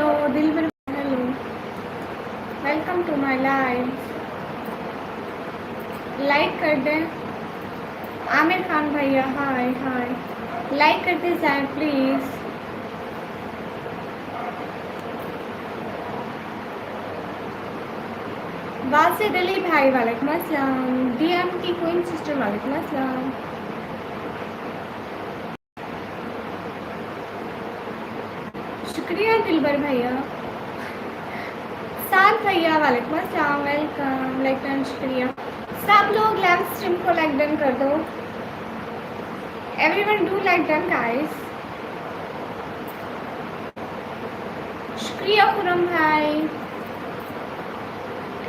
Hello Dilbar, hello, welcome to my live. Like कर दें आमिर खान भैया, हाय हाय, लाइक करते जाएं प्लीज़। बासित अली भाई वालेकुम अस्सलाम, डीएम की क्वीन सिस्टर वालेकुम अस्सलाम, शुक्रिया दिलबर भैया। साथ भैया वालेकुम अस्सलाम, वेलकम, लाइक डन, शुक्रिया। सब लोग लाइव स्ट्रीम को लाइक डन कर दो, everyone do like done guys. शुक्रिया खुरम भाई,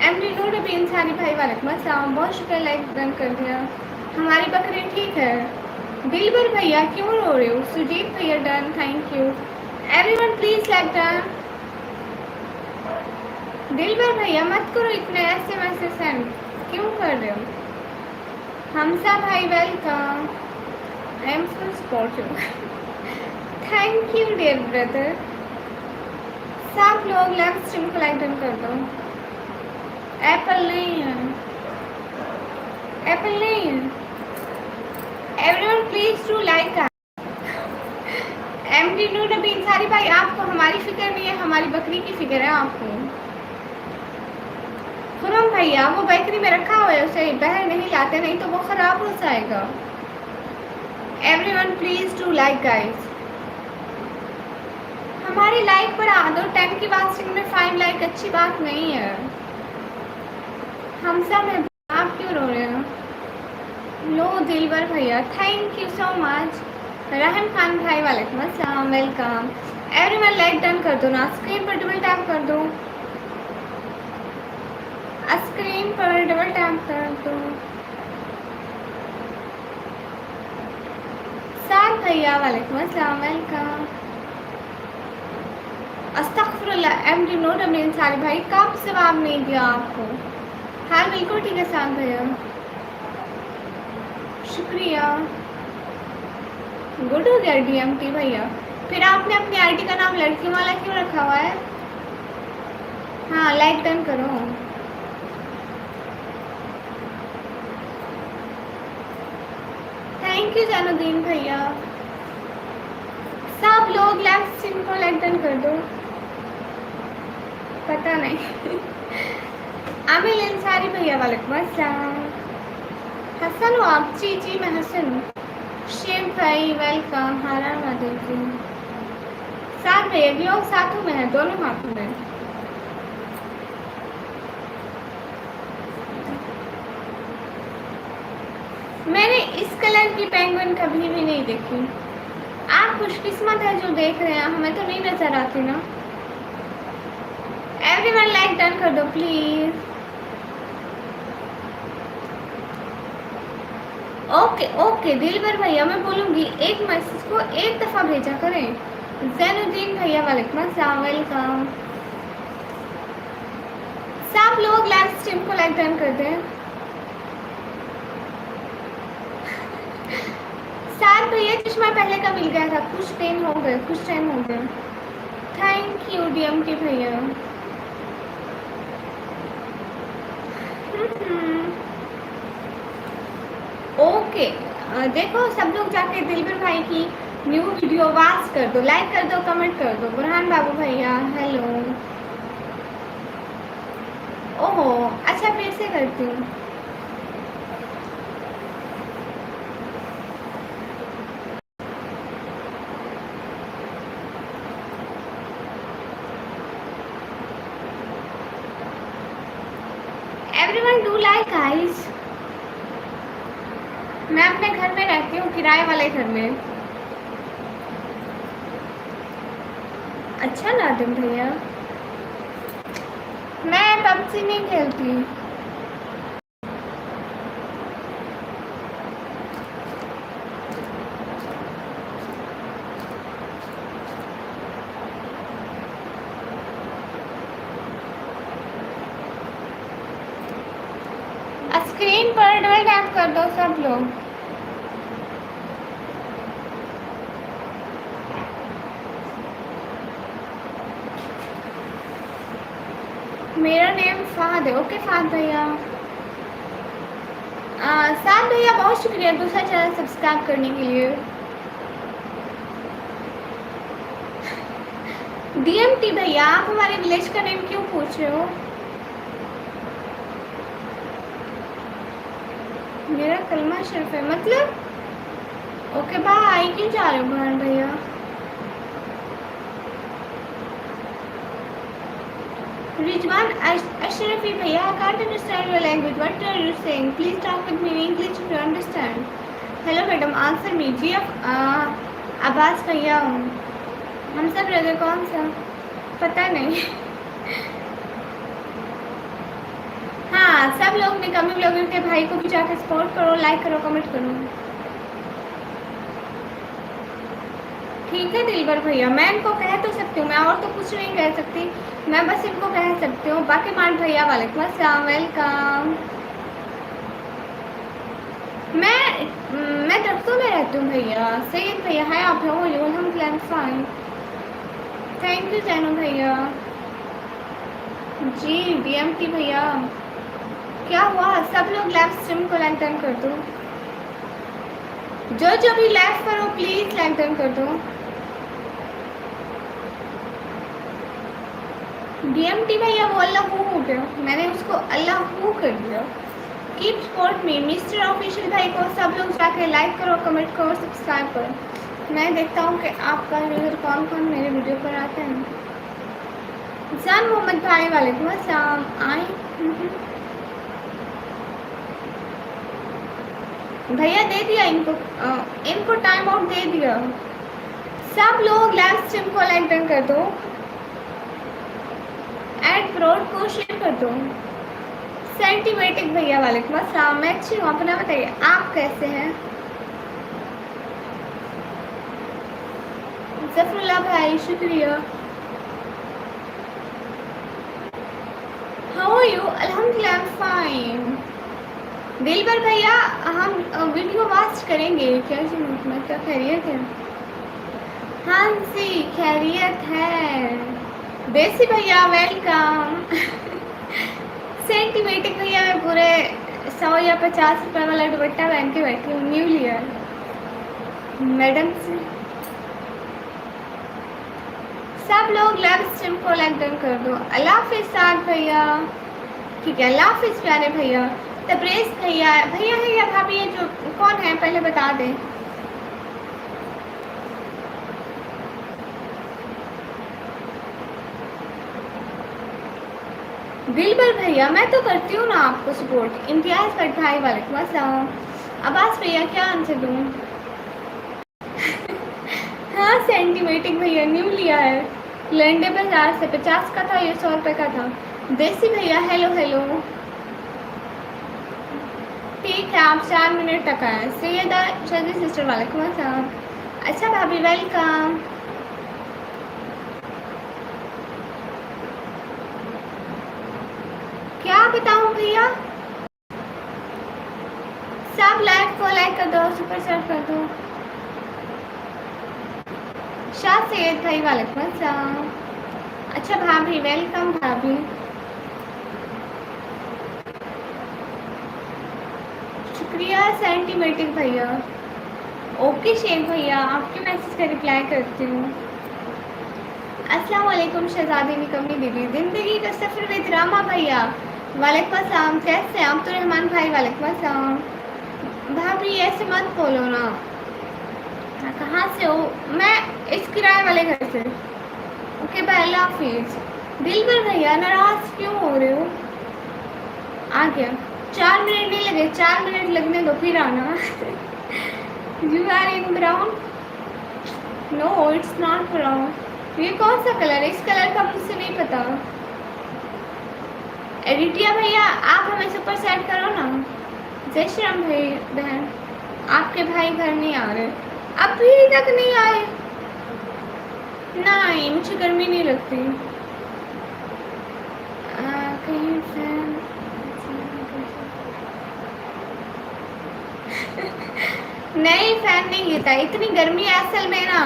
एमडी नूर भी इंसानी भाई वालेकुम अस्सलाम, बहुत शुक्रिया, लाइक डन कर दिया। हमारी बकरी ठीक है। दिलबर भैया क्यों रो रहे हो? सुजीत भैया done, thank you. Everyone please like done. Dilbar भैया मत करो इतने ऐसे वैसे सेंड, क्यों कर रहे हो? हमसा भाई welcome, I am so supportive, thank you dear brother. सब लोग लाइव स्ट्रीम को लाइक डन कर दो। एप्पल नहीं है, एप्पल नहीं है। Everyone please to like. MD Noor Nabi Ansari भाई, आपको हमारी फिक्र नहीं है, हमारी बकरी की फिक्र है आपको। खुरम भैया वो बेकरी में रखा हुआ है, उसे बाहर नहीं लाते, नहीं तो वो खराब हो जाएगा। Everyone please to like guys. हमारी लाइक बढ़ा दो, 10 की वास्टिंग में 5 लाइक अच्छी बात नहीं है। हम सब हैं, आप क्यों रो रहे हो? लो दिलबर भैया, थैंक यू सो मच। रहम खान भाई वालेकुम अस्सलाम, वेलकम। एवरीवन लाइक डन कर दो ना, स्क्रीन पर डबल टैप कर दो, स्क्रीन पर डबल टैप कर दो। साथ भैया वालेकुम अस्सलाम, वेलकम। अस्तगफुरुल्लाह, एमडी नोट अमीन सारी भाई, कब जवाब नहीं दिया आपको? हाँ बिल्कुल ठीक है साथ भैया, शुक्रिया। गुड हो गया डीएमटी भैया। फिर आपने अपनी आईडी का नाम लड़कियों वाला क्यों रखा हुआ है? हाँ लाइक डन करो। थैंक यू जैनुद्दीन भैया। सब लोग लाइव स्ट्रीम को लाइक डन कर दो। पता नहीं आमिर अंसारी भैया वालेकुम अस्सलाम। हसन हो आप? जी जी मैं हसन हूँ। शेख भाई वेलकम, हारा माधव जी। साथ भैया लोग साथों में है, दोनों हाथों में। मैंने इस कलर की पेंगुइन कभी भी नहीं देखी। आप खुशकिस्मत है जो देख रहे हैं, हमें तो नहीं नजर आती ना। एवरीवन लाइक डन कर दो प्लीज। ओके ओके दिलबर भैया, मैं बोलूँगी एक मैसेज को एक दफ़ा भेजा करें। जैनुद्दीन भैया वालेकुम अस्सलाम, वेलकम। सब लोग लाइव स्ट्रीम को लाइक डन कर दें। साथ भैया चश्मा पहले का मिल गया था, कुछ दिन हो गए, कुछ टाइम हो गया। थैंक यू डीएम के भैया। ओके देखो सब लोग जाके दिलबर भाई की न्यू वीडियो वाच कर दो, लाइक कर दो, कमेंट कर दो। बुरहान बाबू भैया हेलो। ओहो अच्छा, फिर से करती हूँ। Everyone do like guys. मैं अपने घर में रहती हूँ, किराए वाले घर में। अच्छा नादिम भैया, मैं पबजी नहीं खेलती। स्क्रीन पर डबल टैप कर दो सब लोग। मेरा नेम फहद है। ओके फहद भैया। साद भैया बहुत शुक्रिया दूसरा चैनल सब्सक्राइब करने के लिए। डीएमटी भैया आप हमारे विलेज का नेम क्यों पूछ रहे हो? मेरा कलमा शरीफ है मतलब? Okay bye. क्यों जा रहे हो बाहर भैया? रिजवान अशरफी भैया I can't understand your language. What are you saying? Please talk with me in English if you understand. Hello madam answer me. जी अब्बास भैया हूँ। हम सब ब्रदर कौन सा पता नहीं। हाँ सब लोग निकम्मे ब्लॉगर के भाई को भी जाकर सपोर्ट करो, लाइक करो, कमेंट करो। ठीक है दिलबर भैया मैं इनको कह तो सकती हूँ, मैं और तो कुछ नहीं कह सकती, मैं बस इनको कह सकती हूँ। बाकी मार्ट भैया वालेकुम अस्सलाम वेलकम। मैं दफ्तर में रहती हूँ भैया। सैयद भैया है आप हो हम प्लान फाइन। थैंक यू जैनू भैया। जी डीएमटी भैया क्या हुआ? सब लोग लाइव स्ट्रीम को लाइक डन कर दो। जो भी लाइव पर हो प्लीज लाइक डन कर दो। डीएमटी भैया वो अल्लाह हो गया, मैंने उसको अल्लाह हो कर दिया। Keep support me mister official भाई को सब लोग जाके लाइक करो, कमेंट करो, सब्सक्राइब करो। मैं देखता हूँ कि आपका यूजर कौन कौन मेरे वीडियो पर आते हैं। जान मोहम्मद भाई वालेकुम अस्सलाम। आए भैया दे दिया इनको टाइम आउट दे दिया। सब लोग लाइव स्ट्रीम को लाइक डन कर दो, एड ब्रॉड को शेयर कर दो। सेंटीमेटिक भैया वालेकुम अस्सलाम। मैं अच्छी हूँ, अपना बताइए आप कैसे हैं? जफरुल्लाह भाई शुक्रिया। How are you? अल्हम्दुलिल्लाह फाइन। दिलबर भैया हम वीडियो वॉच करेंगे क्या जी? मतलब क्या खैरियत है? हाँ जी खैरियत है। देसी भैया वेलकम। सेंटीमेटिक भैया मैं पूरे 100 या 50 रुपये वाला दुपट्टा पहन के बैठी हूँ, न्यू लिया मैडम से। सब लोग लाइव स्ट्रीम को लाइक डन कर दो। अल्लाह हाफिज़ साथ भैया। ठीक है अल्लाह हाफिज़ प्यारे भैया। तब्रेज़ भैया भैया है या भाभी है जो कौन है पहले बता दें। दिलबर भैया मैं तो करती हूँ ना आपको सपोर्ट। इम्तियाज़ भट्ट भाई वालेकुम अस्सलाम। अब्बास भैया क्या आंसर दूँ? हाँ सेंटीमेटिक भैया न्यू लिया है, लंडे बाजार से 50 का था, ये 100 रुपये का था। देसी भैया हेलो हेलो। ठीक है आप 4 मिनट तक आए। सैयदा शजी सिस्टर वालेकुम अस्सलाम। अच्छा भाभी वेलकम। क्या बताऊं भैया? सब लाइक को लाइक कर दो, सुपर चैट कर दो। शाह सैयद भाई वालेकुम अस्सलाम। अच्छा भाभी वेलकम भाभी। शुक्रिया सेंटीमेटिक भैया। ओके शेख भैया आपके मैसेज का रिप्लाई करती हूँ। अस्सलाम वालेकुम शहजादी निकम्मी दीदी। जिंदगी का सफ़र विद रामा भैया वालेकुम अस्सलाम। कैसे हैं आप? तो रहमान भाई वालेकुम अस्सलाम। भाभी ऐसे मत बोलो ना। कहाँ से हो? मैं इस किराए वाले घर से। ओके बाय अल्लाह हाफिज़। दिलबर भैया नाराज क्यों हो रहे हो? आ गया। 4 मिनट नहीं लगे, 4 मिनट लगने दो फिर आना। You are in brown? No it's not brown. ये कौन सा कलर है? इस कलर का मुझसे नहीं पता। एडिटिया भैया आप हमें सुपर सेट करो ना। जय श्री राम भाई बहन। आपके भाई घर नहीं आ रहे, अभी तक नहीं आए। नहीं मुझे गर्मी नहीं लगती। कहीं फैन नहीं फैन नहीं लेता, इतनी गर्मी है असल में ना।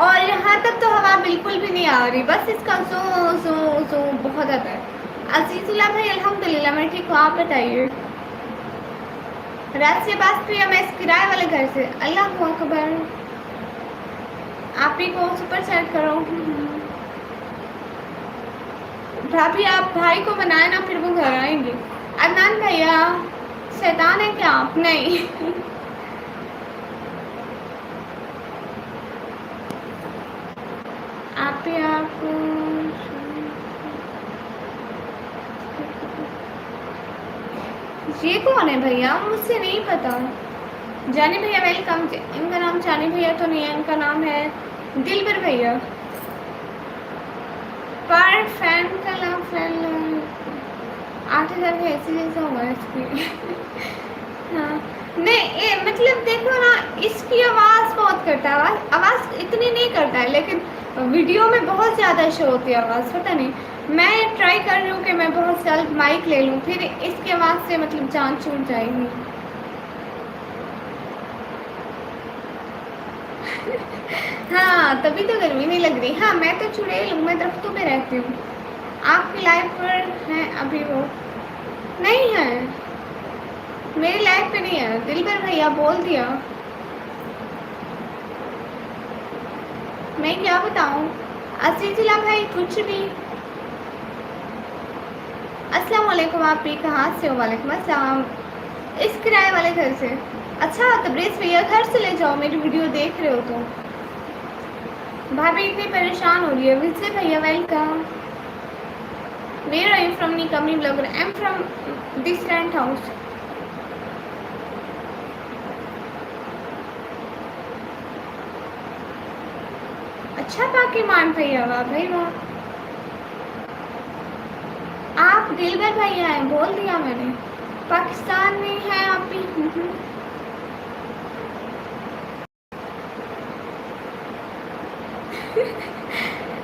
और यहाँ तक तो हवा बिल्कुल भी नहीं आ रही, बस इसका जो जो जो बहुत ज़्यादा है। अजीजुल्लाह भाई अल्हम्दुलिल्लाह मैं ठीक हूँ, आप बताइए। रात से बात प्रिया, मैं इस किराए वाले घर से। अल्लाह अकबर, आप ही को सुपर चैट करो। भाभी आप भाई को बनाए ना, फिर वो घर आएंगे। अदनान भैया शैतान है क्या आप? नहीं। आप ही आप ये कौन है भैया? मुझसे नहीं पता। जानी भैया वेलकम। इनका नाम जानी भैया तो नहीं है, इनका नाम है दिलबर भैया। पर फैन का नाम फैन 8,000 है, ऐसे जैसा होगा इसकी। हाँ नहीं ये मतलब देखो ना, इसकी आवाज़ बहुत करता है। आवाज़ इतनी नहीं करता है, लेकिन वीडियो में बहुत ज़्यादा शो होती है आवाज़। पता नहीं, मैं ट्राई कर रही हूँ कि मैं बहुत जल्द माइक ले लूँ, फिर इसकी आवाज़ से मतलब जान छूट जाएगी। हाँ तभी तो गर्मी नहीं लग रही। हाँ मैं तो चुड़ैल हूँ, मैं दरख्तों पे रहती हूँ। आपकी लाइफ पर हैं अभी वो? नहीं है, मेरी लाइफ पे नहीं है। दिलबर भैया बोल दिया, मैं क्या बताऊँ। अजीजुल्लाह भाई कुछ भी। अस्सलाम वालेकुम, आप भी कहाँ से हो? वालेकुम अस्सलाम। इस किराए वाले घर से। अच्छा तब्रेज़ भैया घर से ले जाओ, मेरी वीडियो देख रहे हो तो। भाभी इतनी परेशान हो रही है। विजय भैया welcome. Where are you from? निकमी blogger. I am from this rent house. अच्छा पाकिमान भैया, वाह भाई वाह। आप दिलबर भैया हैं, बोल दिया मैंने। पाकिस्तान में है आप भी?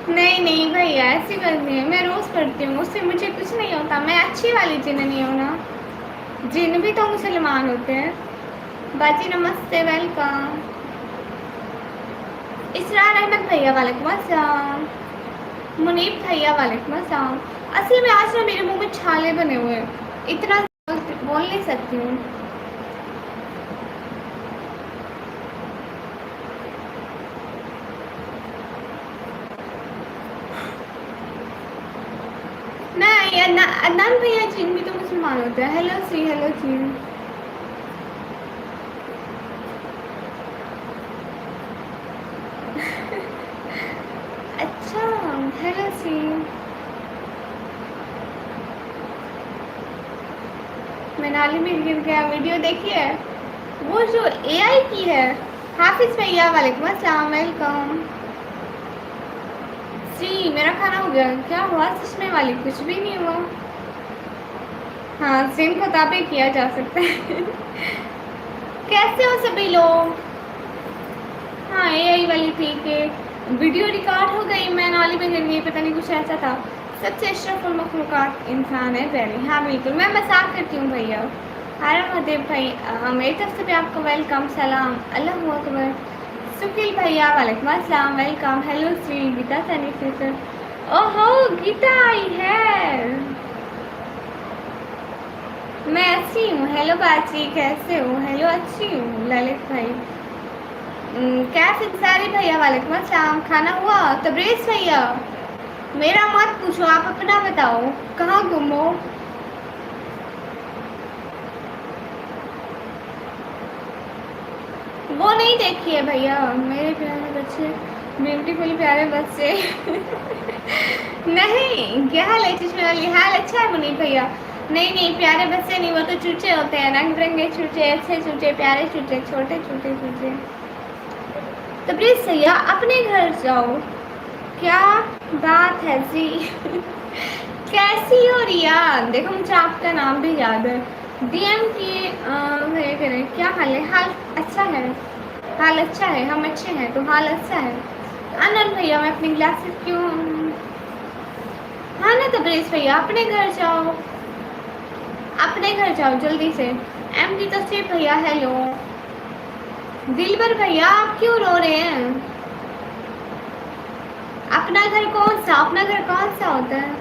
नहीं नहीं भैया ऐसी बात नहीं है, मैं रोज़ पढ़ती हूँ, उससे मुझे कुछ नहीं होता। मैं अच्छी वाली जिन नहीं हूँ ना, जिन भी तो मुसलमान होते हैं। बाजी नमस्ते वेलकम। इसरार अहमद भैया वालेकुम अस्सलाम। मुनीब भैया वालेकुम अस्सलाम। असल में आज ना मेरे मुंह में छाले बने हुए हैं, इतना बोल नहीं सकती हूँ। नहीं अदनान भैया जिन भी तो मुसलमान होते हैं। हेलो सी, हेलो सी। अच्छा हेलो सी। मनाली में गिर गया, वीडियो देखी है वो जो एआई की है। हाफिज भैया वालेकुम अस्सलाम वेलकम। सी मेरा खाना हो गया। क्या हुआ चश्मे वाली? कुछ भी नहीं हुआ। हाँ सेम खताबे किया जा सकता है। कैसे हो सभी लोग? हाँ एआई वाली ठीक है। वीडियो रिकॉर्ड हो गई, मैं नाली में गिर गई, पता नहीं कुछ ऐसा था। सबसे अशरफुल मखलूक़ात इंसान है पहले। हाँ बिल्कुल, मैं मजाक करती हूँ भैया। हर महादेव भाई मेरी तरफ से भी आपको वेलकम, सलाम, अल्लाह अकबर। सुकील भैया वालेकुम अस्सलाम welcome. Hello Shri Geeta Sunny sir. ओहो गीता आई है। मैं अच्छी हूँ। हेलो बाची कैसे हो? हेलो अच्छी हूँ। ललित भाई कैफ इंसारी भैया वालेकुम अस्सलाम। खाना हुआ? तब्रेज़ भैया मेरा मत पूछो, आप अपना बताओ, कहाँ गुम हो? वो नहीं देखी है भैया। मेरे प्यारे बच्चे, ब्यूटीफुल प्यारे बच्चे। नहीं क्या हाल है चश्मे वाली? हाल अच्छा है मुनीब भैया। नहीं नहीं प्यारे बच्चे नहीं, वो तो चूचे होते हैं, रंग बिरंगे चूचे, अच्छे चूचे, प्यारे चूचे, छोटे चूटे चूचे। तब्रेज़ भैया अपने घर जाओ। क्या बात है जी? कैसी हो रिया? देखो मुझे आपका नाम भी याद है। डीएम की करें। क्या हाल है? हाल अच्छा है, हाल अच्छा है, हम अच्छे हैं तो हाल अच्छा है। आनंद भैया मैं अपनी ग्लासेस क्यों? हाँ ना तब्रेज़ भैया अपने घर जाओ, अपने घर जाओ जल्दी से। एम डी तस्वीर भैया हेलो। दिलबर भैया आप क्यों रो रहे हैं? अपना घर कौन सा? अपना घर कौन सा होता है?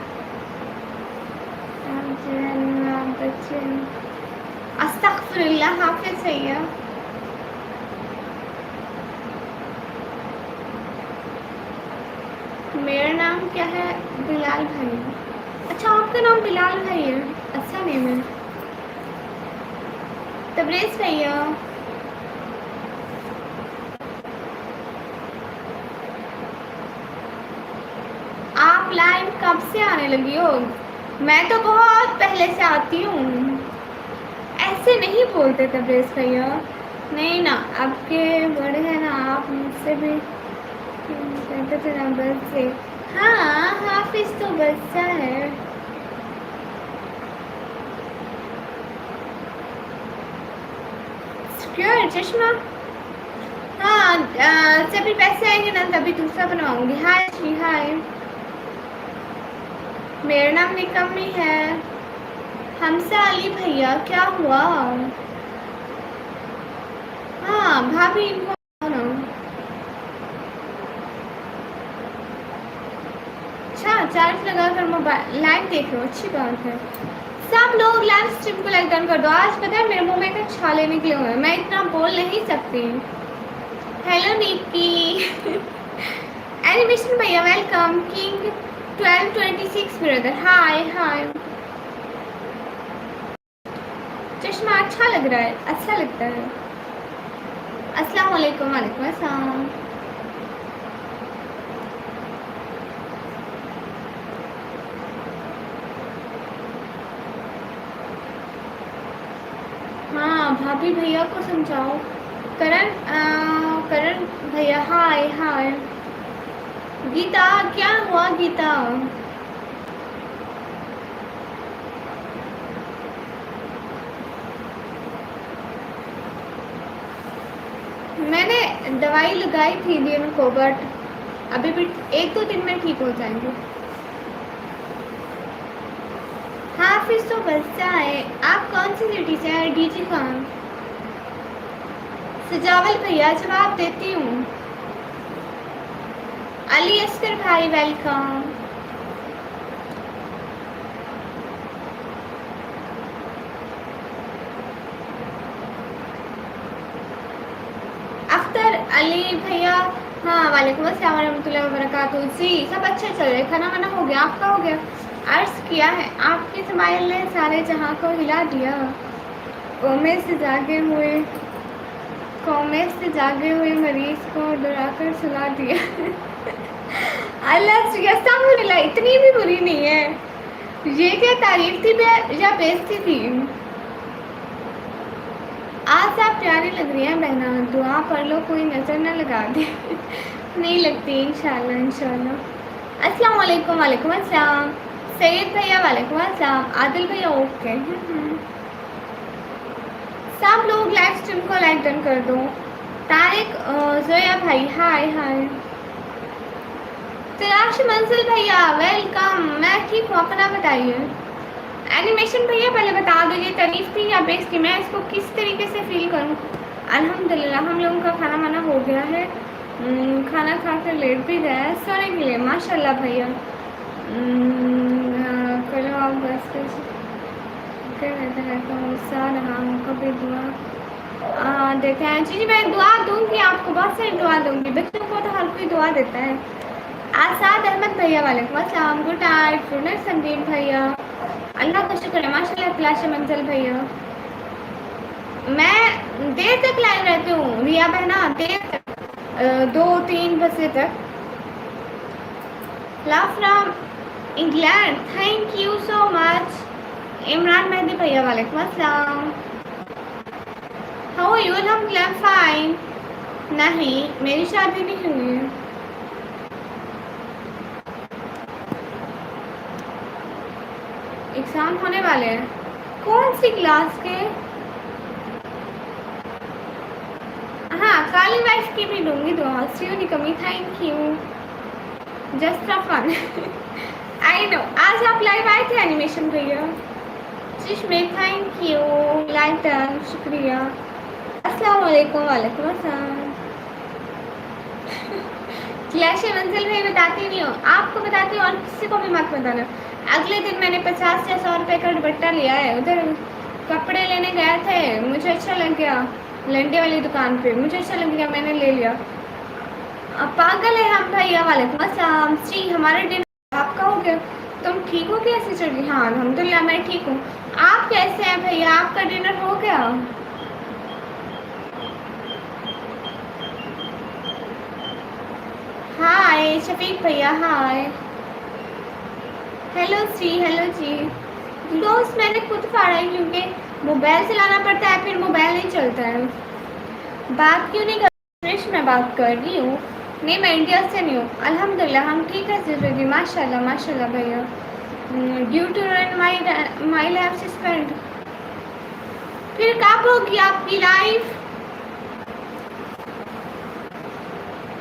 बच्चन अस्तगफिरुल्लाह हाफिज भैया। मेरा नाम क्या है? बिलाल भाई। अच्छा आपका नाम बिलाल भाई है, अच्छा नेम है। तबरेज़ भैया आप लाइव कब से आने लगी हो? मैं तो बहुत पहले से आती हूँ। ऐसे नहीं बोलते तबरेज़ भैया, नहीं ना, आपके बड़े हैं ना, आप मुझसे भी कहते थे ना बस से। हाँ हाफिज तो बच्चा है। क्यों चश्मा? हाँ जब भी पैसे आएंगे ना तभी दूसरा बनवाऊंगी। हाय श्री हाय, मेरा नाम निकम्मी है। हमसा अली भैया क्या हुआ? हाँ भाभी इनको ना। अच्छा चार्ज लगा कर मोबाइल लाइव देख रहे हो, अच्छी बात है। सब लोग लाइव स्ट्रीम को लाइक डन कर दो। आज पता है मेरे मुंह में तो छाले निकले हुए हैं, मैं इतना बोल नहीं सकती। हेलो निकी एनिमेशन भैया वेलकम। किंग 1226 ब्रदर हाय हाय। चश्मा अच्छा लग रहा है, अच्छा लगता है। अस्सलाम वालेकुम। वालेकुम अस्सलाम। हाँ भाभी भैया को समझाओ। करण करण भैया हाय हाय। गीता क्या हुआ गीता? मैंने दवाई लगाई थी दिन को, बट अभी भी 1-2 दिन में ठीक हो जाएंगे। हाफिज तो बच्चा है। आप कौन सी सिटी से हैं? डीजी खान। सजावल भैया जवाब देती हूँ। अली अस्कर भाई वेलकम। अख्तर अली भैया हाँ वालेकुम अस्सलाम वरहमतुल्लाहि वबरकातुहू। जी सब अच्छा चल रहा है। खाना वाना हो गया? आपका हो गया? अर्ज किया है आपकी स्माइल ने सारे जहां को हिला दिया। कोमे से जागे हुए कोमे से जागे हुए मरीज को डराकर सुला दिया अल्लाह से अस्तगफिरुल्लाह, इतनी भी बुरी नहीं है। ये क्या तारीफ थी या बेइज्जती थी? आज आप प्यारी लग रही हैं बहना, दुआ पढ़ लो कोई नज़र न लगा दे नहीं लगती इंशाल्लाह इंशाल्लाह। अस्सलाम वालेकुम। वालेकुम अस्सलाम। सैयद भैया वालेकुम अस्सलाम। आदिल भैया ओके। सब लोग लाइव स्ट्रीम को लाइक डन कर दो। तारिक जोया भाई हाय हाय। तलाश मंजिल भैया वेलकम। मैं ठीक हूँ, अपना बताइए। एनिमेशन भैया पहले बता दो ये तारीफ थी या बेइज्जती, मैं इसको किस तरीके से फील करूँ? अल्हम्दुलिल्लाह हम लोगों का खाना वाना हो गया है। खाना खा कर लेट भी गया है सोने के लिए। माशाल्लाह भैया करो आप बस रहता हूँ सा रहा हूँ कभी दुआ देते हैं। जी जी मैं दुआ दूँगी आपको, बहुत सारी दुआ दूँगी। बच्चों को तो हर कोई दुआ देता है। आसाद अहमद भैया वालेकुम अस्सलाम। Good night good night Sandeep भैया। अल्लाह का शुक्र है माशाल्लाह। तलाश मंजिल भैया मैं देर तक लाइव रहती हूँ। रिया बहना देर तक 2-3 बजे तक। Love from England thank you so much. Imran Mehdi भैया वालेकुम अस्सलाम। How you? अल्हम्दुलिल्लाह फाइन। नहीं मेरी शादी नहीं हुई है। एग्ज़ाम होने वाले हैं। कौन सी क्लास के? हाँ काली वाइफ की भी दूंगी दुआ। सीयू निकमी thank you. Just for fun I know. आज आप लाइव आए थे एनिमेशन भैया। जिसमें थैंक यू लाइव डन शुक्रिया। अस्सलाम वालेकुम। वालेकुम अस्सलाम। क्लैश मंजिल में बताती नहीं हूँ, आपको बताती हूँ और किसी को भी मत बताना। अगले दिन मैंने 50 या 100 रुपये का दुपट्टा लिया है, उधर कपड़े लेने गए थे, मुझे अच्छा लग गया, लंडे वाली दुकान पे मुझे अच्छा लग गया, मैंने ले लिया। अब पागल है हम भैया। वालेकुम अस्सलाम जी, हमारा डिनर आपका हो गया? तुम ठीक हो? कैसे चल रही? हाँ अल्हम्दुलिल्लाह मैं ठीक हूँ। आप कैसे हैं भैया? आपका डिनर हो गया? हाय शफीक भैया, हाय। हेलो जी, हेलो जी। दोस्त मैंने खुद फाड़ा है क्योंकि मोबाइल चलाना पड़ता है, फिर मोबाइल नहीं चलता है। बात क्यों नहीं कर रही? मैं बात कर रही हूँ। नहीं मैं इंडिया से नहीं हूँ। अल्हम्दुलिल्लाह हम ठीक है जी, माशाल्लाह माशाल्लाह भैया। Due to run my life suspend. फिर कब होगी आपकी लाइफ?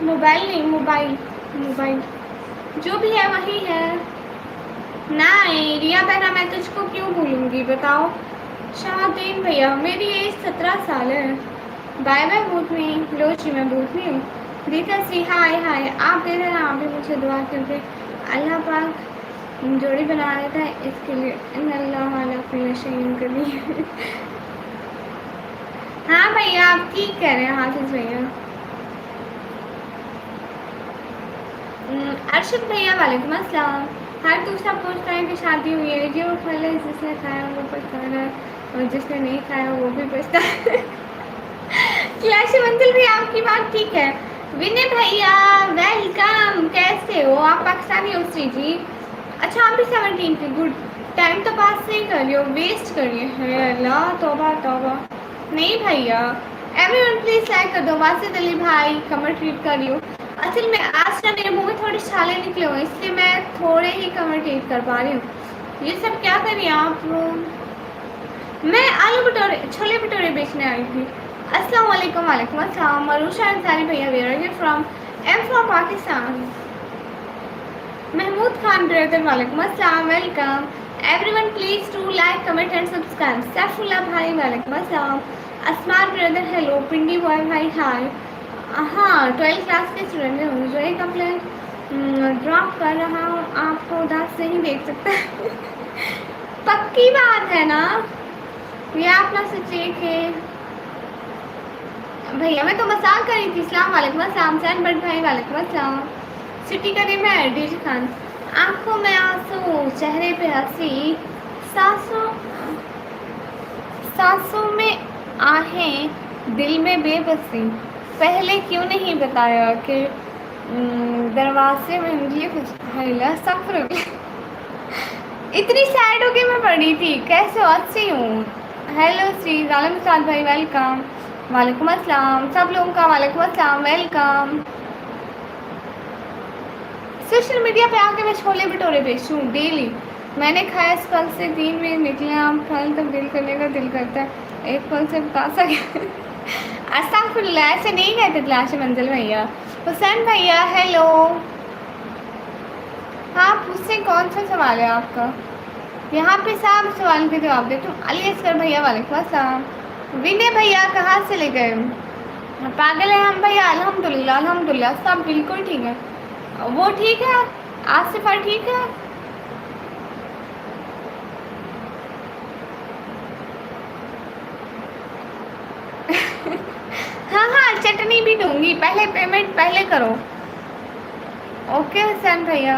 मोबाइल नहीं, मोबाइल मोबाइल जो भी है वही है ना। रिया बहना मैं तुझको क्यों भूलूंगी बताओ। शाहदीन भैया मेरी एज 17 साल है। बाय बाय भूतनी। लो जी मैं भूतनी हूँ। दीदा सी हाय हाय। आप दे देना, आप भी मुझे दुआ करके अल्लाह पाक जोड़ी बना देता है, इसके लिए अल्लाह वाला अपनी शहीन करी। हाँ भैया आप ठीक कह रहे हैं हाफिज भैया। अर्शद भैया वालेकुम अस्सलाम। हर दूसरा पूछता है कि शादी हुई है, जो फल है जिसने खाया वो पछताना है और जिसने नहीं खाया वो भी पछता है। क्लासी मंजिल भी आपकी बात ठीक है। विनय भैया वेलकम, कैसे हो आप? पाकिस्तानी हो श्री जी? अच्छा आप भी 17 की, गुड। टाइम तो पास नहीं करियो, वेस्ट करिए। है अल्लाह, तौबा तौबा। नहीं भैया एवरीवन प्लीज लाइक कर दो। वासिद अली भाई कमर ट्रीट करियो। असल में आज ना मेरे मुंह में थोड़े छाले निकले हुए, इसलिए मैं थोड़े ही कमर ट्रीट कर पा रही हूँ। ये सब क्या करिए आप? मैं आलू भटूरे छोले भटूरे बेचने आई थी। अस्सलाम वालेकुम। वालेकुम अस्सलाम। मरूशा अंसारी भैया where are you from? I am from Pakistan. Mahmood Khan brother वालेकुम अस्सलाम, welcome. Everyone please to like comment and subscribe. Saifullah भाई वालेकुम अस्सलाम। Asmar brother hello. Pindi boy भाई हाय। हाँ 12th क्लास के स्टूडेंट है। मुझे एक कंप्लेन ड्रॉप कर रहा हूँ, आपको उदास नहीं देख सकता। पक्की बात है ना? ये अपना सोचिए कि भैया मैं तो मजाक कर रही थी। सलाम वालेकुम अस्सलाम। सैन बट भाई वालेकुम अस्सलाम। सिटी का नेम है डीजी खान। आंखों में आंसू चेहरे पे हंसी, सांसों सांसों में आहें दिल में बेबसी। पहले क्यों नहीं बताया कि दरवाजे में उंगली फैला सफर। इतनी सैड होके मैं पढ़ी थी। कैसे हो? अच्छी हूँ। हेलो श्री जालम साद भाई वेलकम। वालेकुम अस्सलाम सब लोगों का। वालेकुम अस्सलाम, वेलकम। सोशल मीडिया पे आके मैं छोले भटूरे बेचती हूँ डेली। मैंने खाया इस फल से 3 महीने निकले। आप फल तब्दील करने का दिल करता है, एक फल से बता सके। अस्तगफुरुल्लाह, ऐसे नहीं कहते तलाश मंजिल भैया। हुसैन भैया हेलो। हाँ पूछते कौन सा सवाल है आपका? यहाँ पे सब सवाल के जवाब देते हूँ। अली असगर भैया वालेकुम अस्सलाम। विनय भैया कहाँ से ले गए? पागल है हम भैया। अल्हम्दुलिल्लाह अल्हम्दुलिल्लाह सब बिल्कुल ठीक है। वो ठीक है, आसिफा ठीक है। हाँ हाँ चटनी भी दूंगी, पहले पेमेंट पहले करो। ओके हुसैन भैया।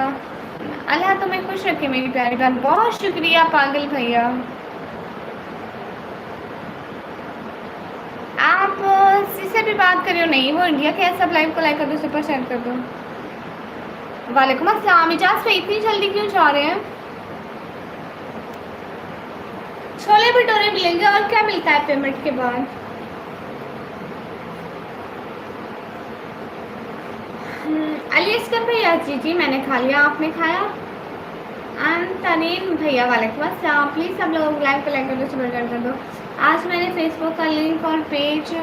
अल्लाह तुम्हें खुश रखे मेरी प्यारी बहन। बहुत शुक्रिया पागल भैया। आप जिससे भी बात करियो नहीं वो इंडिया के है। सब लाइव को लाइक कर दो, सुपर शेयर कर दो। वालेकुम अस्सलाम। इजाज़ पे इतनी जल्दी क्यों जा रहे हैं? छोले भटूरे मिलेंगे और क्या मिलता है पेमेंट के बाद? अली असगर भैया जी जी मैंने खा लिया, आपने खाया? तनीन भैया वालेकुम अस्सलाम। प्लीज़ सब लोग लाइव को लाइक कर दो, सुपर शेयर कर दो। आज मैंने फेसबुक का लिंक और पेज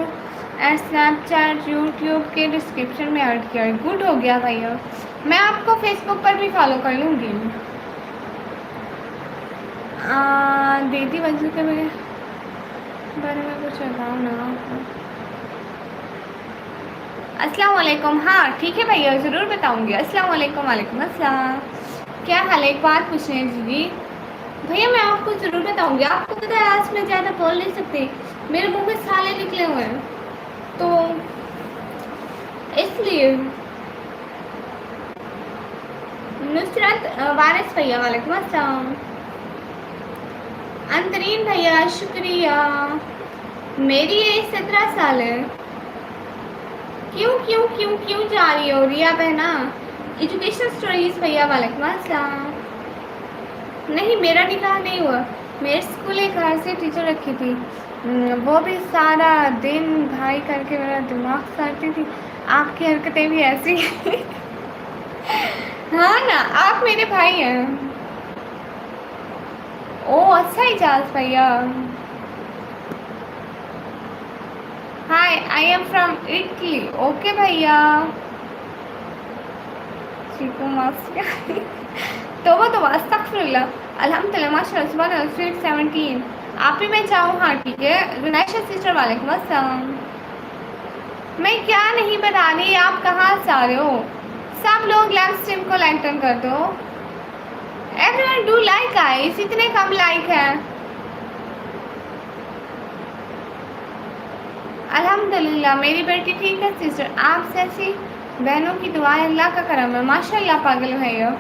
स्नैपचैट यूट्यूब के डिस्क्रिप्शन में ऐड किया है। गुड हो गया भैया, मैं आपको फेसबुक पर भी फॉलो कर लूँगी। दीदी वजह के बारे में कुछ बताओ ना। अस्सलाम वालेकुम। हाँ ठीक है भैया ज़रूर बताऊँगी। अस्सलाम वालेकुम। वालेकुम अस्सलाम। क्या हाल है? एक बात पूछनी है दीदी। भैया मैं आपको ज़रूर बताऊंगी। आपको पता है आज मैं ज़्यादा बोल नहीं सकती, मेरे मुंह में साले निकले हुए हैं, तो इसलिए। नुसरत वारिस भैया वालेकुम अस्सलाम। अंतरीन भैया शुक्रिया। मेरी एज 17 साल है। क्यों क्यों क्यों क्यों जा रही हो रिया बहना? एजुकेशन स्टोरीज भैया वालेकुम अस्सलाम। नहीं मेरा निकाह नहीं हुआ, मेरे स्कूल एक घर से टीचर रखी थी, वो भी सारा दिन भाई करके मेरा दिमाग खाती थी। आपकी हरकतें भी ऐसी हाँ ना, आप मेरे भाई हैं। ओ अच्छा इजाज भैया। Hi I am from Italy. Okay भैया। चीकू मास्टर तोबा तोबा अस्तगफिरुल्लाह अल्हम्दुलिल्लाह माशाल्लाह सुबह 17। आप ही मैं चाहूँ। हाँ ठीक है। रुनैशा सिस्टर वालेकुम अस्सलाम। मैं क्या नहीं बता रही, आप कहाँ से आ रहे हो? सब लोग लाइव स्ट्रीम को लाइक टर्न कर दो। एवरीवन डू लाइक गाइस, इतने कम लाइक हैं। अल्हम्दुलिल्लाह मेरी बेटी ठीक है सिस्टर, आप जैसी बहनों की दुआ है, अल्लाह का करम है माशाल्लाह। पागल भैया,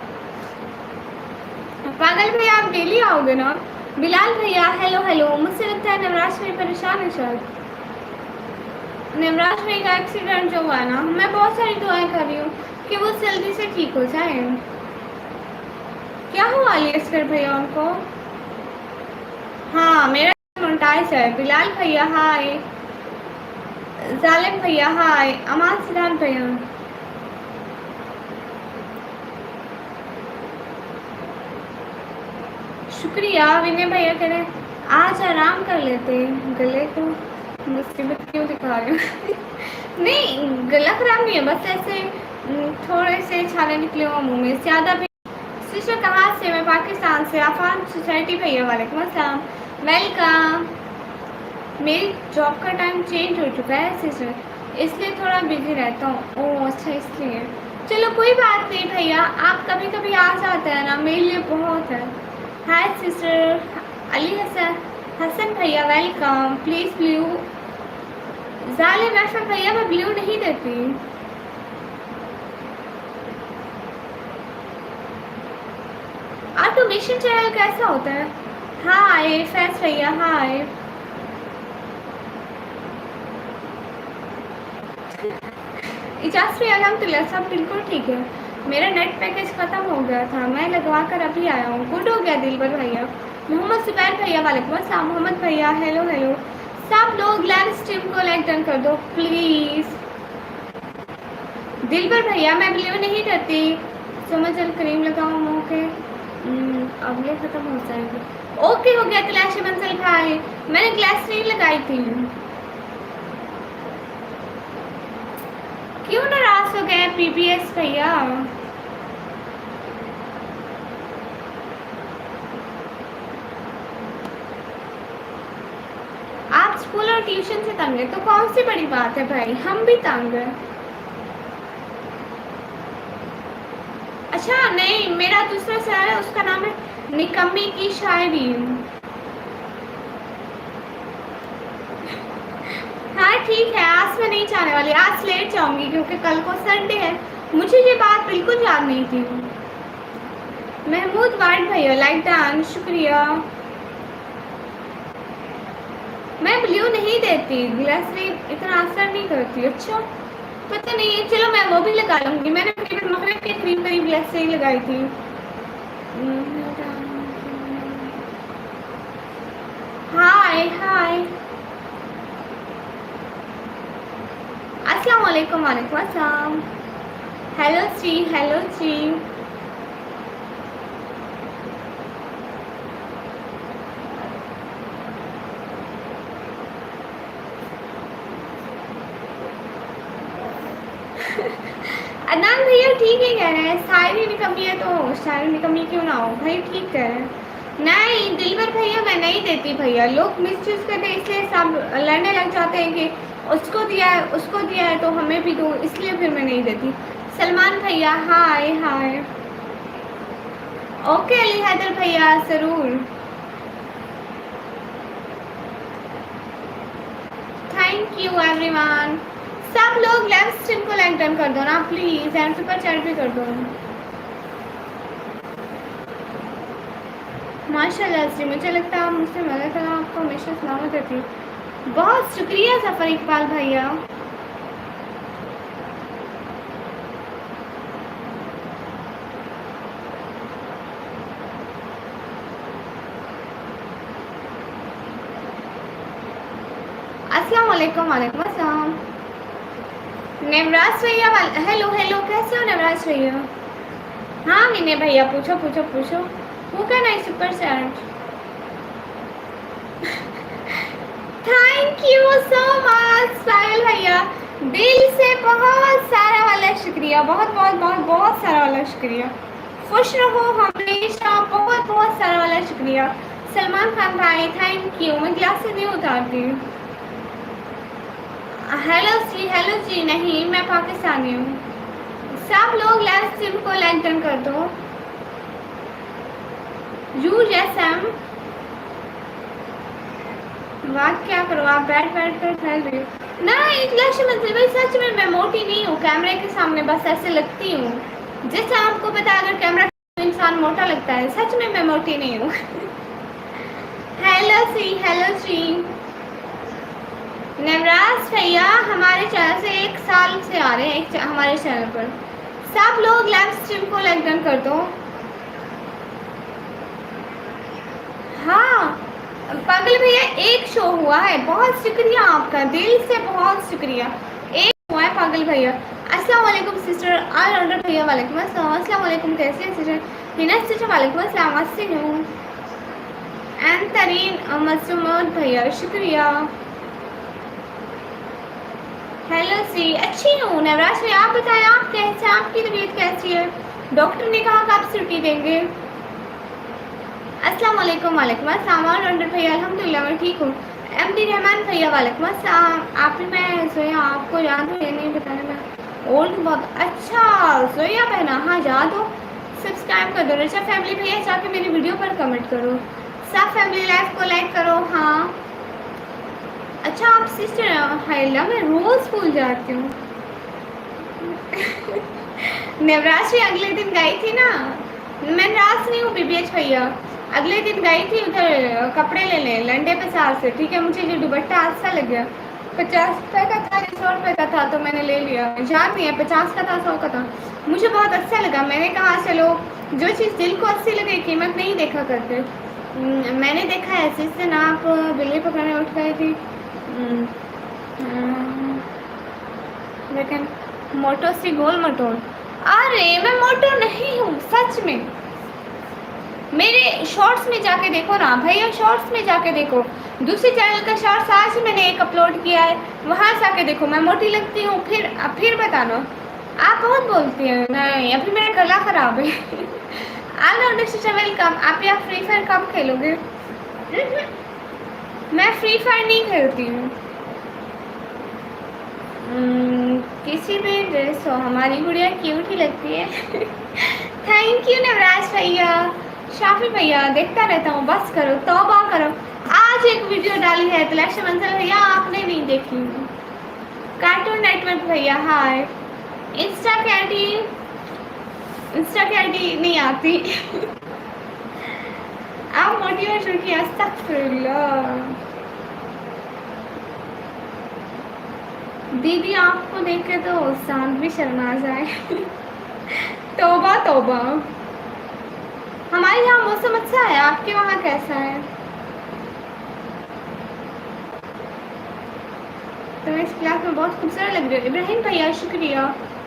पागल भैया आप डेली आओगे ना? बिलाल भैया हेलो हेलो। मुझसे लगता है नवराज भाई परेशान है शायद। नवराज भाई का एक्सीडेंट जो हुआ ना, मैं बहुत सारी दुआएं कर रही हूँ कि वो जल्दी से ठीक हो जाए। क्या हुआ लेस्कर भैया उनको? हाँ मेरा मोन्टाइज है। बिलाल भैया हाय। जालिम भैया हाय। अमान सिद्धांत भैया शुक्रिया। विनय भैया कह रहे आज आराम कर लेते, गले को मुसीबत क्यों दिखा रहे हो नहीं गला खराब नहीं है, बस ऐसे थोड़े से छाले निकले हुए मुंह में, ज़्यादा भी। सिस्टर कहाँ से? मैं पाकिस्तान से। आफान सोसाइटी भैया वालेकुम अस्सलाम, वेलकम। मेरी जॉब का टाइम चेंज हो चुका है सिस्टर, इसलिए थोड़ा बिजी रहता हूँ। ओह अच्छा इसलिए। चलो कोई बात नहीं भैया, आप कभी कभी आ जाते हैं ना, मेरे लिए बहुत है। Hi sister. अली हसन हसन भैया वेलकम। Please blue. जालिम अशरफ भैया मैं ब्लू नहीं देती। ऑटोमेशन चैनल कैसा होता है? हाय फैस भैया हाय। इजाज़ भी अल्हम्दुलिल्लाह सब बिल्कुल ठीक है। मेरा नेट पैकेज ख़त्म हो गया था, मैं लगवा कर अभी आया हूँ। गुड हो गया दिलबर भैया। मोहम्मद सुबैर भैया वालेकुम अस्सलाम। मोहम्मद भैया हेलो हेलो। सब लोग लाइव स्ट्रीम को लाइक डन कर दो प्लीज़। दिलबर भैया मैं ब्लू नहीं करती, तो मैं जल क्रीम लगाऊँ मुँह के, अगले ख़त्म हो जाएंगे। ओके हो गया तलाश मंजिल भाई, मैंने ग्लासरीन लगाई थी। क्यों नाराज हो गए पीपीएस भैया? आप स्कूल और ट्यूशन से तंग है तो कौन सी बड़ी बात है भाई, हम भी तंग हैं। अच्छा नहीं, मेरा दूसरा सर है, उसका नाम है निकम्मी की शायरी। हाँ ठीक है, आज मैं नहीं जाने वाली, आज लेट जाऊंगी क्योंकि कल को संडे है। मुझे ये बात बिल्कुल याद नहीं थी। महमूद वार्ड भैया लाइक डान शुक्रिया। मैं ब्लू नहीं देती, ग्लिसरीन इतना असर नहीं करती। अच्छा पता नहीं, चलो मैं वो भी लगा लूंगी। मैंने मगरिब के क्रीम करीब ग्लिसरीन लगाई थी। हाय हाय अस्सलाम वालेकुम। वालेकुम अस्सलाम। हेलो जी हेलो जी। अदनान भैया ठीक ही कह रहे हैं, शायरी निकम्मी है तो शायरी निकम्मी क्यों ना हो भाई, ठीक कह रहे हैं। नहीं दिलबर भैया मैं नहीं देती भैया, लोग मिसयूज करते हैं इसलिए सब लड़ने लग जाते हैं कि उसको दिया है तो हमें भी दो, इसलिए फिर मैं नहीं देती। सलमान भैया हाय हाय। ओके अली हैदर भैया ज़रूर। Thank you everyone. सब लोग लाइव स्ट्रीम को लाइक डन कर दो ना प्लीज़, एंड सुपर चैट भी कर दो। माशाल्लाह जी, मुझे लगता है आप मुझसे मदद करना, आपको हमेशा सलामत रहती हूँ। बहुत शुक्रिया सफ़र इकबाल भैया। अस्सलाम वालेकुम। वालेकुम अस्सलाम। नवराज भैया हेलो हेलो, कैसे हो नवराज भैया? हाँ विनय भैया, पूछो पूछो पूछो। वो क्या नहीं super chat. Thank you so much Sahil भैया, दिल से बहुत सारा वाला शुक्रिया, बहुत बहुत बहुत बहुत सारा वाला शुक्रिया। खुश रहो हमेशा, बहुत बहुत सारा वाला शुक्रिया। सलमान खान भाई थैंक यू। मैं ग्लासेस नहीं उतारती। हेलो जी, नहीं मैं पाकिस्तानी हूँ। सब लोग लाइव स्ट्रीम को लाइक डन कर दो। यू एम बात क्या करो, आप बैठ बैठ कर फैल रही हो ना। एक लक्ष्य मतलब भाई, सच में मैं मोटी नहीं हूँ, कैमरे के सामने बस ऐसे लगती हूँ। जैसे आपको पता अगर कैमरा इंसान मोटा लगता है, सच में मैं मोटी नहीं हूँ। हेलो सी नवराज भैया हमारे चैनल से 1 साल से आ रहे हैं हमारे चैनल पर। सब लोग लाइव स्ट्रीम को लाइक डन कर दो। हाँ पागल भैया, एक शो हुआ है, बहुत शुक्रिया आपका, दिल से बहुत शुक्रिया। एक हुआ है पागल भैया। अस्सलाम वालेकुम सिस्टर ऑल राउंडर भैया। वालेकुम अस्सलाम। अस्सलाम वालेकुम, कैसे हैं सिस्टर हिना सिस्टर? वालेकुम अस्सलाम, अस्सी हूँ। एंड तरीन मसूमत भैया शुक्रिया। हेलो सी, अच्छी हूँ नवराज भैया, आप बताएं आप कैसे, आपकी तबीयत कैसी है? डॉक्टर ने कहा कब छुट्टी देंगे? अस्सलाम वालेकुम। वालेकुम अस्सलाम और राउंडर भैया, अल्हम्दुलिल्लाह मैं ठीक हूँ। एमडी रहमान भैया वालेकुम अस्सलाम। आप मैं सोया, आपको याद हो या नहीं बताया मैं ओल्ड बहुत अच्छा सोया बहना, हाँ याद हो। सब्सक्राइब कर दो। रचा फैमिली भैया जाके मेरी वीडियो पर कमेंट करो। सब फैमिली लाइफ को लाइक करो। हाँ अच्छा आप सिस्टर हाइला, मैं रोज़ भूल जाती हूँ। नवराज भी अगले दिन गई थी ना, मैं रास नहीं हूँ बीबीएच भैया, अगले दिन गई थी उधर कपड़े लेने लंडे बाजार से। ठीक है, मुझे जो दुपट्टा अच्छा लग गया, 50 रुपये का था, 100 रुपये का था, तो मैंने ले लिया। याद नहीं है 50 का था 100 का था, मुझे बहुत अच्छा लगा। मैंने कहा चलो, जो चीज़ दिल को अच्छी लगे कीमत नहीं देखा करते। मैंने देखा ऐसे से ना, आप बिल्ली पकड़ने उठ गई थी, लेकिन मोटो सी गोल मटोल। अरे मैं मोटो नहीं हूँ सच में, मेरे शॉर्ट्स में जाके देखो ना भैया, शॉर्ट्स में जाके देखो, दूसरे चैनल का शॉर्ट्स आज मैंने एक अपलोड किया है, वहाँ जाके देखो। मैं मोटी लगती हूँ? फिर बताना। आप बहुत बोलती हैं। नहीं अभी मेरा गला खराब है। Allrounder sister welcome. आप या फ्री फायर कब खेलोगे? मैं फ्री फायर नहीं खेलती हूँ। किसी भी ड्रेस हो, हमारी गुड़िया क्यूट ही लगती है। थैंक यू नवराज भैया। शाफी भैया देखता रहता हूँ, बस करो तौबा करो। आज एक वीडियो डाली है तलक्ष्य मंसल भैया, आपने नहीं देखी। कार्टून नेटवर्क भैया हाय। इंस्टा की आईडी नहीं आती। आप मोटिवेशन की अस्तगफिरुल्लाह। दीदी आपको देख के तो सांड भी शर्मा जाए। तौबा तौबा। हमारे यहाँ मौसम अच्छा है, आपके वहाँ कैसा है? तो मैं इस क्लास में बहुत खूबसूरत लग रही हूँ। इब्राहिम भैया शुक्रिया।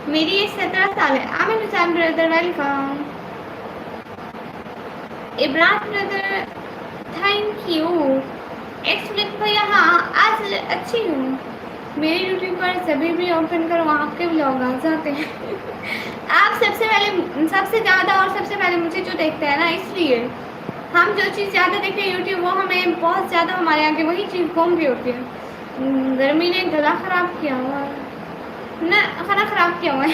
मेरी एज 17 साल है। Aamir Hussain brother welcome. Ibrahim brother thank you. Explain भैया हाँ आज अच्छी हूँ। मेरे यूट्यूब पर सभी भी ओपन करो, आपके व्लॉग आ जाते हैं। आप सबसे ज़्यादा और सबसे पहले मुझे जो देखते हैं ना, इसलिए हम जो चीज़ ज़्यादा देखते हैं यूट्यूब, वो हमें बहुत ज़्यादा हमारे आगे वही चीज़ घूम भी होती है। गर्मी ने गला ख़राब किया हुआ है ना, खाना ख़राब किया हुआ है।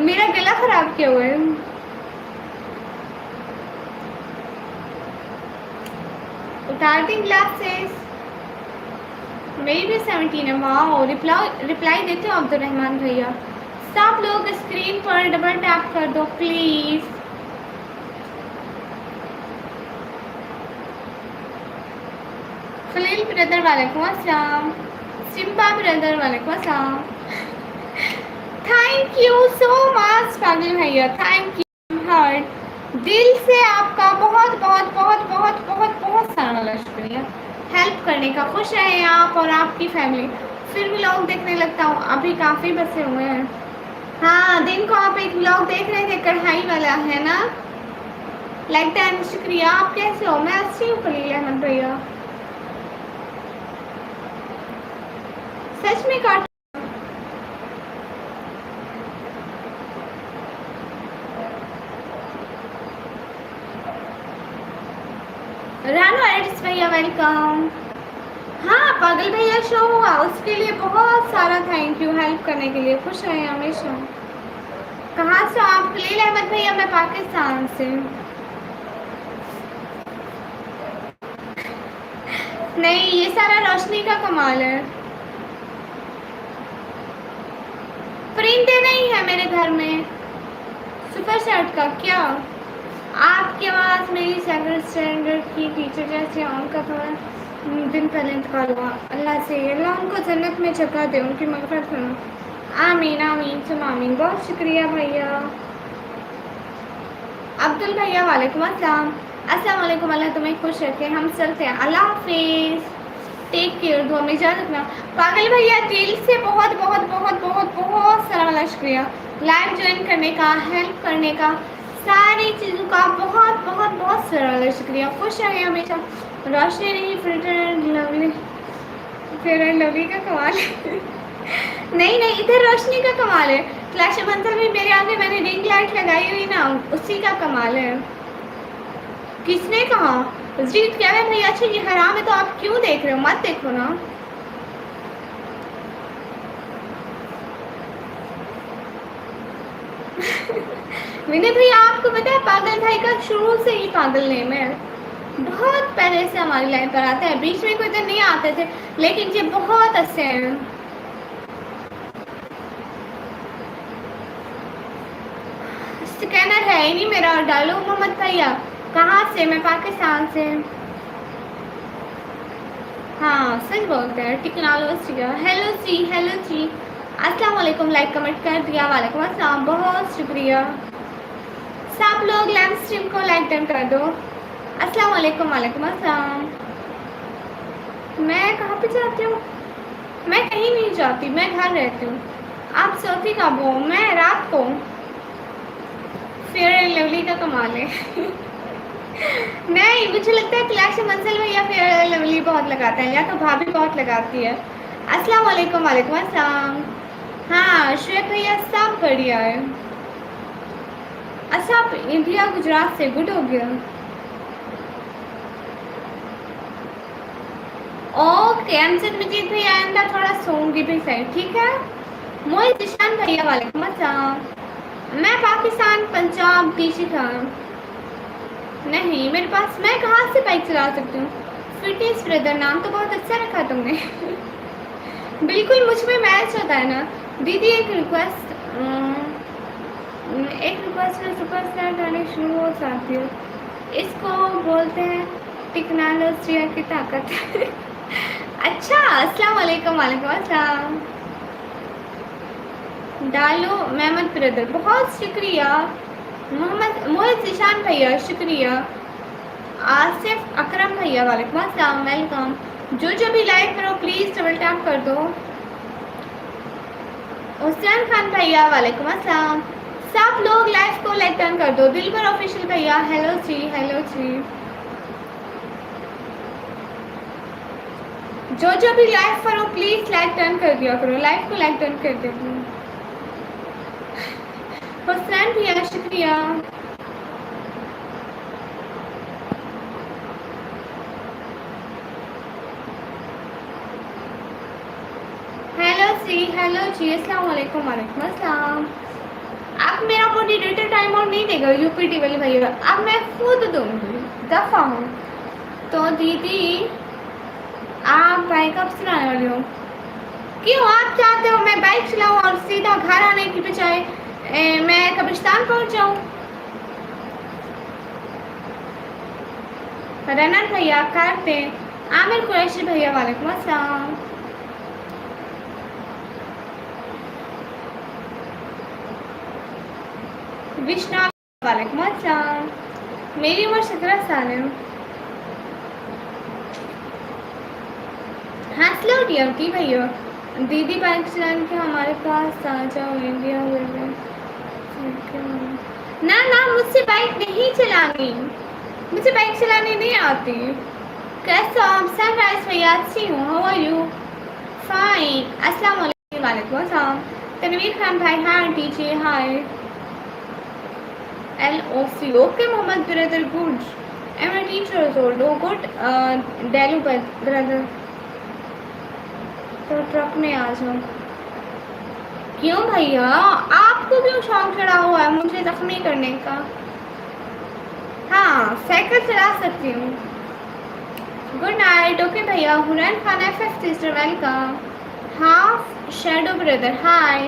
मेरा गला ख़राब किया हुआ है। डार्टिंग ग्लासेस मेरी भी 17 है। वाह, रिप्लाई देते हो अब्दुलरहमान भैया। सब लोग स्क्रीन पर डबल टैप कर दो प्लीज। खलील ब्रदर वालेकुम अस्सलाम। सिम्बा ब्रदर वालेकुम अस्सलाम। थैंक यू सो मच पागल भैया, थैंक यू हार्ट दिल से आपका बहुत बहुत बहुत बहुत बहुत बहुत सारा शुक्रिया हेल्प करने का। खुश रहें आप और आपकी फैमिली। फिर व्लॉग देखने लगता हूँ, अभी काफ़ी बचे हुए हैं। हाँ, दिन को आप एक व्लॉग देख रहे थे, कढ़ाई वाला है ना। लाइक दैन शुक्रिया। आप कैसे हो? मैं अच्छी हूँ खलील अहमद भैया। सच में काट रानू एडिट्स भैया वेलकम। हाँ, पागल भैया शो हुआ, उसके लिए बहुत सारा थैंक यू हेल्प करने के लिए। खुश रहें हमेशा। कहाँ से आप? खलील अहमद भैया मैं पाकिस्तान से। नहीं, ये सारा रोशनी का कमाल है। प्रिंटे नहीं है मेरे घर में सुपर शर्ट का। क्या आपकी आवाज़ मेरी सेकंड स्टैंडर्ड की टीचर जैसे? उनका थोड़ा दिन पहले इंतकाल हुआ। अल्लाह से अल्लाह उनको जन्नत में जगह दे, उनकी मगफरत करो। आमीन आमीन सुम आमीन। बहुत शुक्रिया भैया। अब्दुल भैया वालेकुम अस्सलाम। अस्सलाम वालेकुम। अल्लाह तुम्हें खुश रखे। हम चलते हैं, अल्लाह हाफिज़। Take care. दुआ में इजाज़त रखना। पागल भैया दिल से बहुत बहुत बहुत बहुत बहुत सारा शुक्रिया लाइव ज्वाइन करने का, हेल्प करने का, सारी चीज़ों का बहुत बहुत बहुत सारा शुक्रिया। खुश रहें हमेशा। रोशनी नहीं, फेयर एंड लवली का कमाल है। नहीं नहीं, इधर रोशनी का कमाल है। फ्लैश मंजर में मेरे आगे मैंने रिंग लाइट लगाई हुई ना, उसी का कमाल है। किसने कहा? जीत क्या है भैया? अच्छा ये हराम है तो आप क्यों देख रहे हो? मत देखो ना। विनय भैया आपको पता है पागल भाई का शुरू से ही पागल नेम है। बहुत पहले से हमारी लाइन पर आते हैं, बीच में कोई दिन नहीं आते थे, लेकिन ये बहुत अच्छे हैं। स्कैनर है ही नहीं मेरा। डालो मोहम्मद भैया। कहाँ से? मैं पाकिस्तान से। हाँ सच बोलते हैं। टेक्नोलॉजी का हेलो जी, हेलो जी। अस्सलाम वालेकुम। लाइक कमेंट कर दिया। वालेकुम अस्सलाम, बहुत शुक्रिया। सब लोग लाइव स्ट्रीम को लाइक डन कर दो। अस्सलाम वालेकुम। वालेकुम अस्सलाम। मैं कहाँ पे जाती हूँ? मैं कहीं नहीं जाती, मैं घर रहती हूँ। आप सोती कब हो? मैं रात को। फेयर एंड लवली का कमाल है। नहीं, मुझे लगता है क्लैश मंजिल भैया फेयर एंड लवली बहुत लगाते हैं, या तो भाभी बहुत लगाती है। अस्सलाम वालेकुम। वालेकुम अस्सलाम। हाँ श्वेत भैया सब बढ़िया है। अच्छा आप इंडिया गुजरात से, गुड हो गया। ओके अमजद मजीद भैया आइंदा थोड़ा सोऊंगी भी सही, ठीक है। मोहित जिशान भैया वालेकुम अस्सलाम। मैं पाकिस्तान पंजाब डीसी था। नहीं मेरे पास, मैं कहाँ से बाइक चला सकती हूँ? फिटनेस ब्रदर नाम तो बहुत अच्छा रखा तुमने। बिल्कुल मुझ में मैच होता है ना। दीदी एक रिक्वेस्ट में सुपरस्टार गाने शुरू हो जाती है। इसको बोलते हैं टेक्नोलॉजी की ताकत। अच्छा अस्सलाम वालेकुम। वालेकुम अस्सलाम। डालो मेहमद ब्रदर, बहुत शुक्रिया। मोहम्मद मोहित जिशान भैया शुक्रिया। आसिफ अकरम भैया वालेकुम अस्सलाम, वेलकम। जो भी लाइक करो प्लीज़ डबल टैप कर दो। हुसैन खान भैया वालेकुम अस्सलाम। सब लोग लाइव को लाइक डन कर दो। दिलबर ऑफिशियल भैया हेलो जी, हेलो जी। जो भी लाइव करो प्लीज़ लाइक डन कर दिया करो, लाइव को लाइक डन कर दो। हुसैन भैया शुक्रिया। हेलो जी अस्सलाम वालेकुम। वालेकुम अस्सलाम। अब मेरा मोटिवेटर टाइम और नहीं देगा यूपीटी वाले भैया, अब मैं खुद दूंगी। दफा हूँ। तो दीदी आप बाइक कब चलाने वाली हो? क्यों आप चाहते हो मैं बाइक चलाऊं और सीधा घर आने की बजाय मैं कब्रिस्तान पहुंच जाऊं? रनर भैया करते, आमिर कुरैशी भैया वालेकुम अस्सलाम। विष्णु वालेकुम अस्सलाम। मेरी उम्र 17 साल है। हाँ स्लो डियर भैया। दीदी बाइक चलाने के हमारे पास आ जाओ इंडिया में। ना ना मुझसे बाइक नहीं चलानी, मुझे बाइक चलाने नहीं आती। कैसे आप? सनराइज भैया अच्छी हूँ, हाउ आर यू? फाइन। अस्सलाम वालेकुम अस्सलाम। तनवीर खान भाई hi teacher hi. LOC okay Mohammad brother good. Am a teacher old good डेलू ब्रदर। तो ट्रक में आ जाओ। क्यों भैया आपको क्यों शौक चढ़ा हुआ है मुझे जख्मी करने का? हाँ साइकिल चला सकती हूँ। Good night. ओके भैया। हुरैन Khan FF sister welcome. Half shadow brother hi.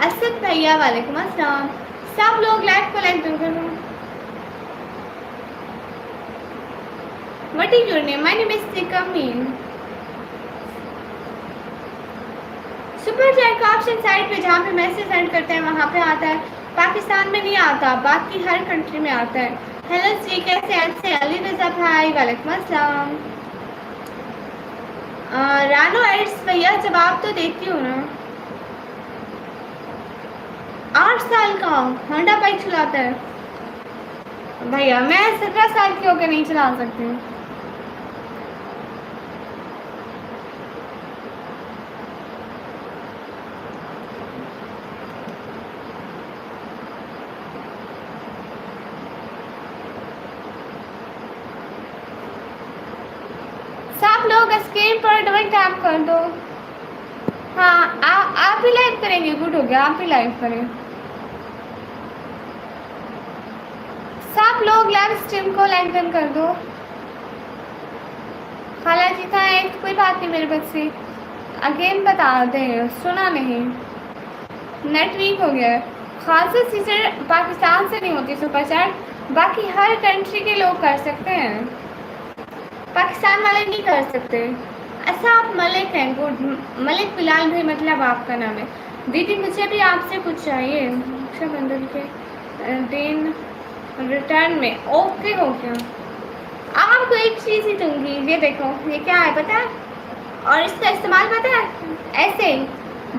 Asad भैया वालेकुम अस्सलाम। सब लोग लाइव को लाइक करो। What is your name? My name is सिकमीन। सुपर चैट का ऑप्शन साइड पे जहाँ पे मैसेज सेंड करते हैं वहाँ पे आता है। पाकिस्तान में नहीं आता, बाकी हर कंट्री में आता है। हेलो जी कैसे हैं? अली रजा भाई वालेकुम अस्सलाम। रानो एड्स भैया जवाब तो देती हूँ ना। 8 साल का होंडा बाइक चलाता है भैया। मैं 17 साल की होकर नहीं चला सकती हूँ। सब लोग स्क्रीन पर डबल टैप कर दो। हाँ आप भी लाइव करेंगे? गुड हो गया, आप भी लाइव करें। सब लोग लाइव स्ट्रीम को लाइक डन कर दो। खाला जी का एक कोई बात नहीं मेरे बच्चे। अगेन बता दे सुना नहीं, नेट वीक हो गया है। खासा सीजर पाकिस्तान से नहीं होती सुपर चैट, बाकी हर कंट्री के लोग कर सकते हैं, पाकिस्तान वाले नहीं कर सकते। अच्छा आप मलिक हैं? गुड। मलिक बिलाल भाई मतलब आपका नाम है। दीदी मुझे भी आपसे कुछ चाहिए रक्षाबंधन के दिन रिटर्न में। ओके हो गया। आपको एक चीज़ ही दूंगी, ये देखो ये क्या है पता है, और इसका इस्तेमाल पता है ऐसे,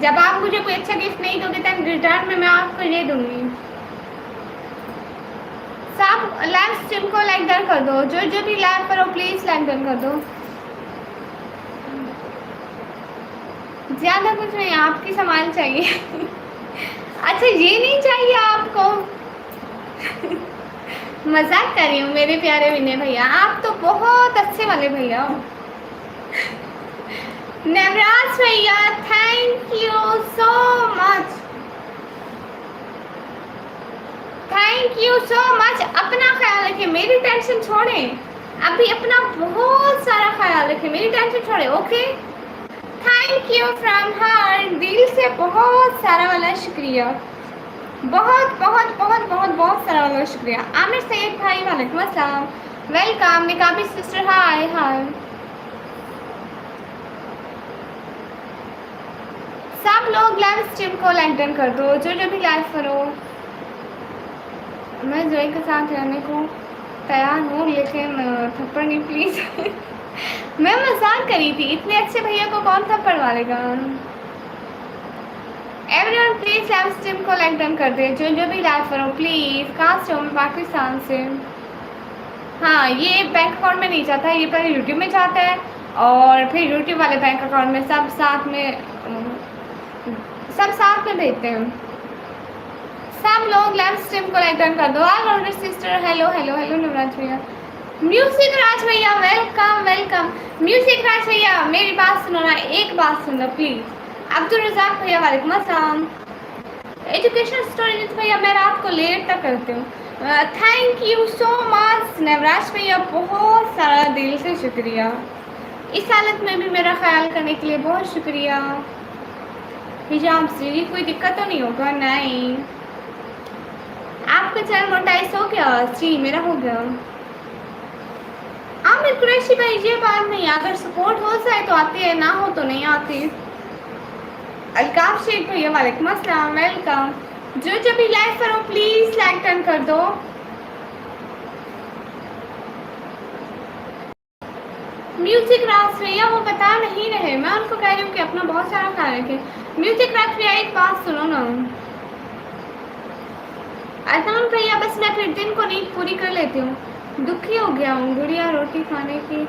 जब आप मुझे कोई अच्छा गिफ्ट नहीं दोगे तब रिटर्न में मैं आपको ये दूंगी। सब लाइव स्ट्रीम को लाइक डन कर दो, जो जो भी लाइव पर हो प्लीज़ लाइक डन कर दो। ज़्यादा कुछ नहीं, आपकी सामान चाहिए। अच्छा ये नहीं चाहिए आपको? मजाक कर रही हूँ मेरे प्यारे विनय भैया, आप तो बहुत अच्छे वाले भैया हो। नवराज भैया thank you so much, thank you so much. अपना ख्याल रखें, मेरी टेंशन छोड़ें, अभी अपना बहुत सारा ख्याल रखें, मेरी टेंशन छोड़ें। Okay thank you from heart, दिल से बहुत सारा वाला शुक्रिया, बहुत बहुत बहुत बहुत बहुत सारा वाला शुक्रिया। आमिर सैयद भाई वालेकुम अस्सलाम, वेलकम। निकाबी सिस्टर हाय हाय। सब लोग लाइव स्ट्रीम को लाइक डन कर दो, जो जो भी लाइव करो। मैं जोई के साथ रहने को तैयार हूँ, लेकिन थप्पड़ नहीं प्लीज़। मैं मजाक करी थी, इतने अच्छे भैया को कौन थप्पड़ मारेगा। एवरीवन प्लीज़ लाइव स्ट्रीम को लाइक डन कर दे, जो जो भी लाइव करो प्लीज़। कहाँ से हो? मैं पाकिस्तान से। हाँ ये बैंक अकाउंट में नहीं जाता है, ये पहले यूट्यूब में जाता है और फिर यूट्यूब वाले बैंक अकाउंट में सब साथ में भेजते हैं। सब लोग लाइव स्ट्रीम को लाइक डन कर दो। All order sister hello hello hello Navraj भैया, म्यूजिक राज भैया वेलकम वेलकम। म्यूजिक राज भैया मेरी बात सुनो ना, एक बात सुनो प्लीज़। अब्दुल रज़ाक भैया वालेकुम अस्सलाम। एजुकेशनल स्टोरी भैया मैं रात को लेट तक करती हूँ, thank you so much Navraj भैया, बहुत सारा दिल से शुक्रिया। इस हालत में भी मेरा ख्याल करने के लिए बहुत शुक्रिया। हिजाब से कोई दिक्कत तो नहीं होगा? नहीं। आपका चैनल मोनेटाइज हो गया? जी मेरा हो गया। आमिर कुरैशी भाई ये बात नहीं, अगर सपोर्ट हो जाए तो आती है, ना हो तो नहीं आती। अलकाफ शेख भैया वालेकुम अस्सलाम, वेलकम। जो भी लाइव करो प्लीज लाइक टर्न कर दो। म्यूजिक राज भैया वो बता नहीं रहे, मैं उनको कह रही हूँ कि अपना बहुत सारा ख्याल रखें। म्यूजिक राज भैया एक बात सुनो ना। अदनान भैया बस मैं फिर दिन को नींद पूरी कर लेती हूँ। दुखी हो गया हूँ, गुड़िया रोटी खाने की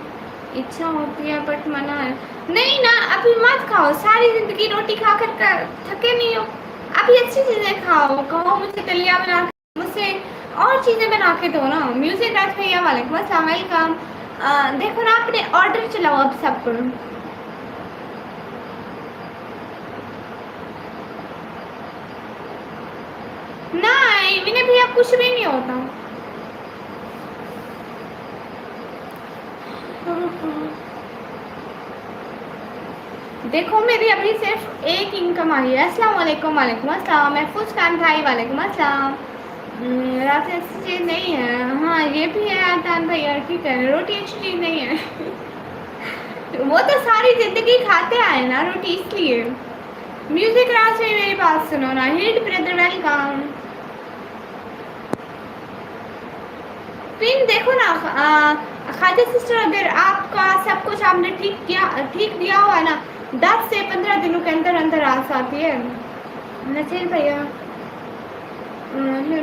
इच्छा होती है बट मना है। नहीं ना अभी मत खाओ, सारी जिंदगी रोटी खा कर थके नहीं हो। अभी अच्छी चीजें खाओ, कहो मुझे दलिया बना के, मुझसे और चीजें बना के दो ना। म्यूजिक राज भैया वालेकुम अस्सलाम, वेलकम। देखो ना अपने ऑर्डर चलाओ अब सब पर। नहीं विनय भैया कुछ भी नहीं होता। देखो मेरी अभी सिर्फ एक इनकम आई है। अस्सलाम वालेकुम, वालेकुम अस्सलाम। महफूज खान भाई वालेकुम अस्सलाम। रात अच्छी चीज़ नहीं है, हाँ ये भी है आतान भैया, ठीक है रोटी अच्छी चीज़ नहीं है। वो तो सारी जिंदगी खाते आए ना रोटी, इसलिए। म्यूजिक राज में मेरी बात सुनो ना। Hit brother welcome. फिर देखो ना खाजा सिस्टर, अगर आपका सब कुछ आपने ठीक दिया हुआ ना, 10 से 15 दिनों के अंदर अंदर आ जाती है। नचेल भैया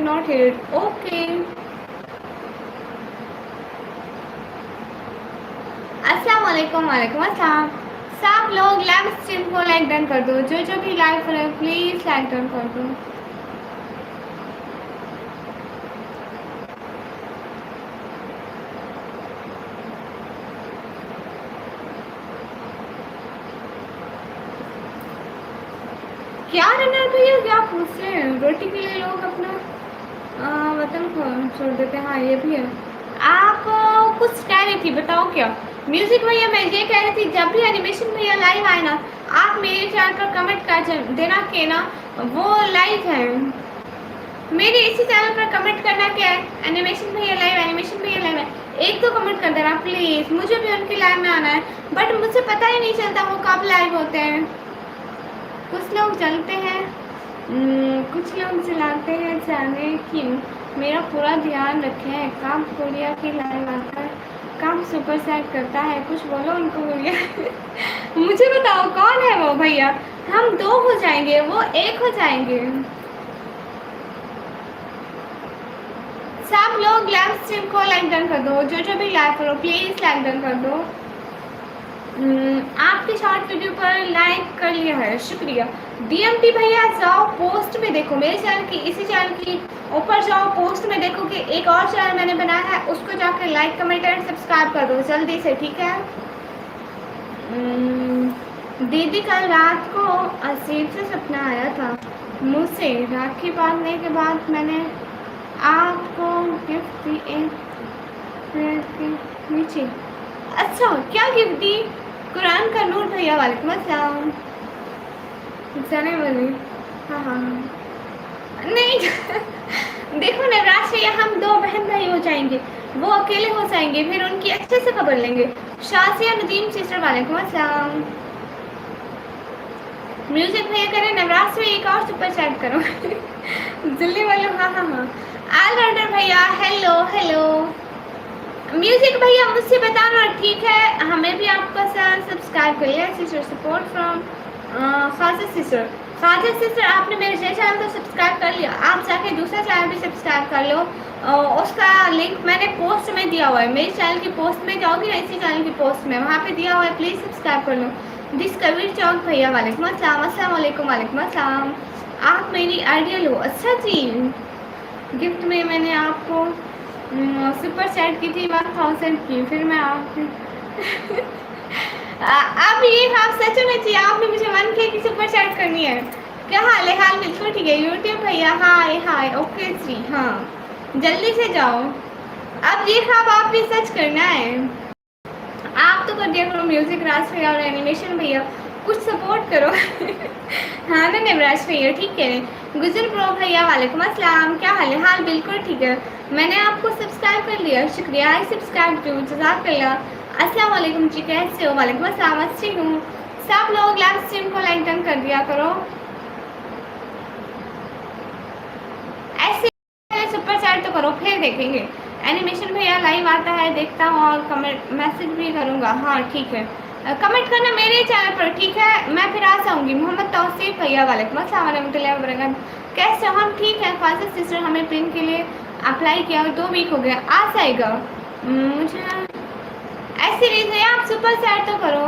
नॉट हिट, ओके। अस्सलाम वालेकुम, वालेकुम अस्सलाम। सब लोग लाइव स्ट्रीम को लाइक डन कर दो, जो भी लाइव कर प्लीज लाइक डन कर दो। क्या रनर भैया क्या पूछ रहे हैं? रोटी के लिए लोग अपना वतन को छोड़ देते हैं, हाँ ये भी है। आप कुछ कह रही थी, बताओ क्या? म्यूजिक भैया मैं ये कह रही थी, जब भी एनिमेशन भैया लाइव आए ना, आप मेरे चैनल पर कमेंट कर देना के ना वो लाइव है। मेरे इसी चैनल पर कमेंट करना क्या है, एनिमेशन भैया लाइव, एनिमेशन भैया लाइव है, एक तो कमेंट कर देना प्लीज़। मुझे भी उनके लाइव में आना है, बट मुझे पता ही नहीं चलता वो कब लाइव होते हैं। कुछ लोग जलते हैं, कुछ लोग जलाते हैं, जाने क्यों। मेरा पूरा ध्यान रखें। काम कोरिया की लाइव आता है, काम सुपर सेट करता है, कुछ बोलो उनको भैया। मुझे बताओ कौन है वो भैया? हम 2 हो जाएंगे, वो 1 हो जाएंगे। सब लोग लाइव स्ट्रीम को लाइक डन कर दो, जो भी लाइव करो प्लीज लाइक डन कर दो। आपके शॉर्ट वीडियो पर लाइक कर लिया है, शुक्रिया। डीएमटी भैया जाओ पोस्ट में देखो, मेरे चैनल की इसी चैनल की ऊपर जाओ, पोस्ट में देखो कि एक और चैनल मैंने बनाया है, उसको जाकर लाइक कमेंट एंड सब्सक्राइब कर दो जल्दी से, ठीक है। दीदी कल रात को अजीब से सपना आया था मुझसे, राखी बांधने के बाद मैंने आपको गिफ्ट दी नीचे। अच्छा क्या गिफ्ट दी? कुरान का नूर भैया वालेकुम अस्सलाम। जाने वाली, हाँ हाँ नहीं। देखो नवराज भैया हम 2 बहन भाई हो जाएंगे, वो अकेले हो जाएंगे, फिर उनकी अच्छे से खबर लेंगे। शाजिया नदीम सिस्टर वालेकुम अस्सलाम। म्यूजिक भैया करें नवराज में एक और सुपर चैट करो। जल्दी वाले, हाँ हाँ हाँ। ऑलराउंडर भैया हेलो हेलो। म्यूजिक भैया मुझसे बताना, ठीक है हमें भी आपका सब्सक्राइब कर लिया। सिस्टर सपोर्ट फ्रॉम खाजा सिस्टर। खाजा सिस्टर आपने मेरे चैनल को सब्सक्राइब कर लिया, आप जाके दूसरा चैनल भी सब्सक्राइब कर लो, उसका लिंक मैंने पोस्ट में दिया हुआ है। मेरे चैनल की पोस्ट में जाओगी ना, इसी चैनल की पोस्ट में वहाँ पे दिया हुआ है, प्लीज़ सब्सक्राइब कर लो। दिस कबीर चौक भैया वालेकुम अस्सलाम, अस्सलाम वालेकुम, वालेकुम अस्सलाम। आप मेरी आइडियल हो, अच्छा जी। गिफ्ट में मैंने आपको सुपर चैट की थी 1000 की, फिर मैं आपकी अब ये आप सच में चाहिए, आपने मुझे 1K की सुपर चैट करनी है। क्या हाल है? हाल बिल्कुल ठीक है। यूट्यूब भैया हाय हाय, ओके जी हाँ। जल्दी से जाओ। अब ये ख्वाब आप भी सच करना है। आप तो कर दिया करो म्यूजिक राज भैया और एनिमेशन भैया, कुछ सपोर्ट करो। हाँ ना नवराज भैया, ठीक है। गुजर प्रो भैया वालेकुम अस्सलाम, क्या हाल है? हाल बिल्कुल ठीक है। मैंने आपको सब्सक्राइब कर लिया, शुक्रिया। आई सब्सक्राइब टू जज़ाकल्लाह। अस्सलाम वालेकुम जी, कैसे हो? वालेकुम अस्सलाम, अच्छी हूँ। सब लोग लाइव स्ट्रीम को लाइक डन कर दिया करो। ऐसे सुपर चैट तो करो, फिर देखेंगे। एनिमेशन भैया लाइव आता है, देखता हूँ और कमेंट मैसेज भी करूँगा। हाँ ठीक है, कमेंट करना मेरे चैनल पर, ठीक है? मैं फिर आ जाऊँगी। मोहम्मद तौसीफ भैया वालेकुम अस्सलाम वरहमतुल्लाहि वबरकातुहू, कैसे हो? हम ठीक है। फाजिल सिस्टर, हमें पिन के लिए अप्लाई किया और 2 वीक हो गया, आ जाएगा मुझे। ऐसी रीज है, आप सुपर चैट तो करो,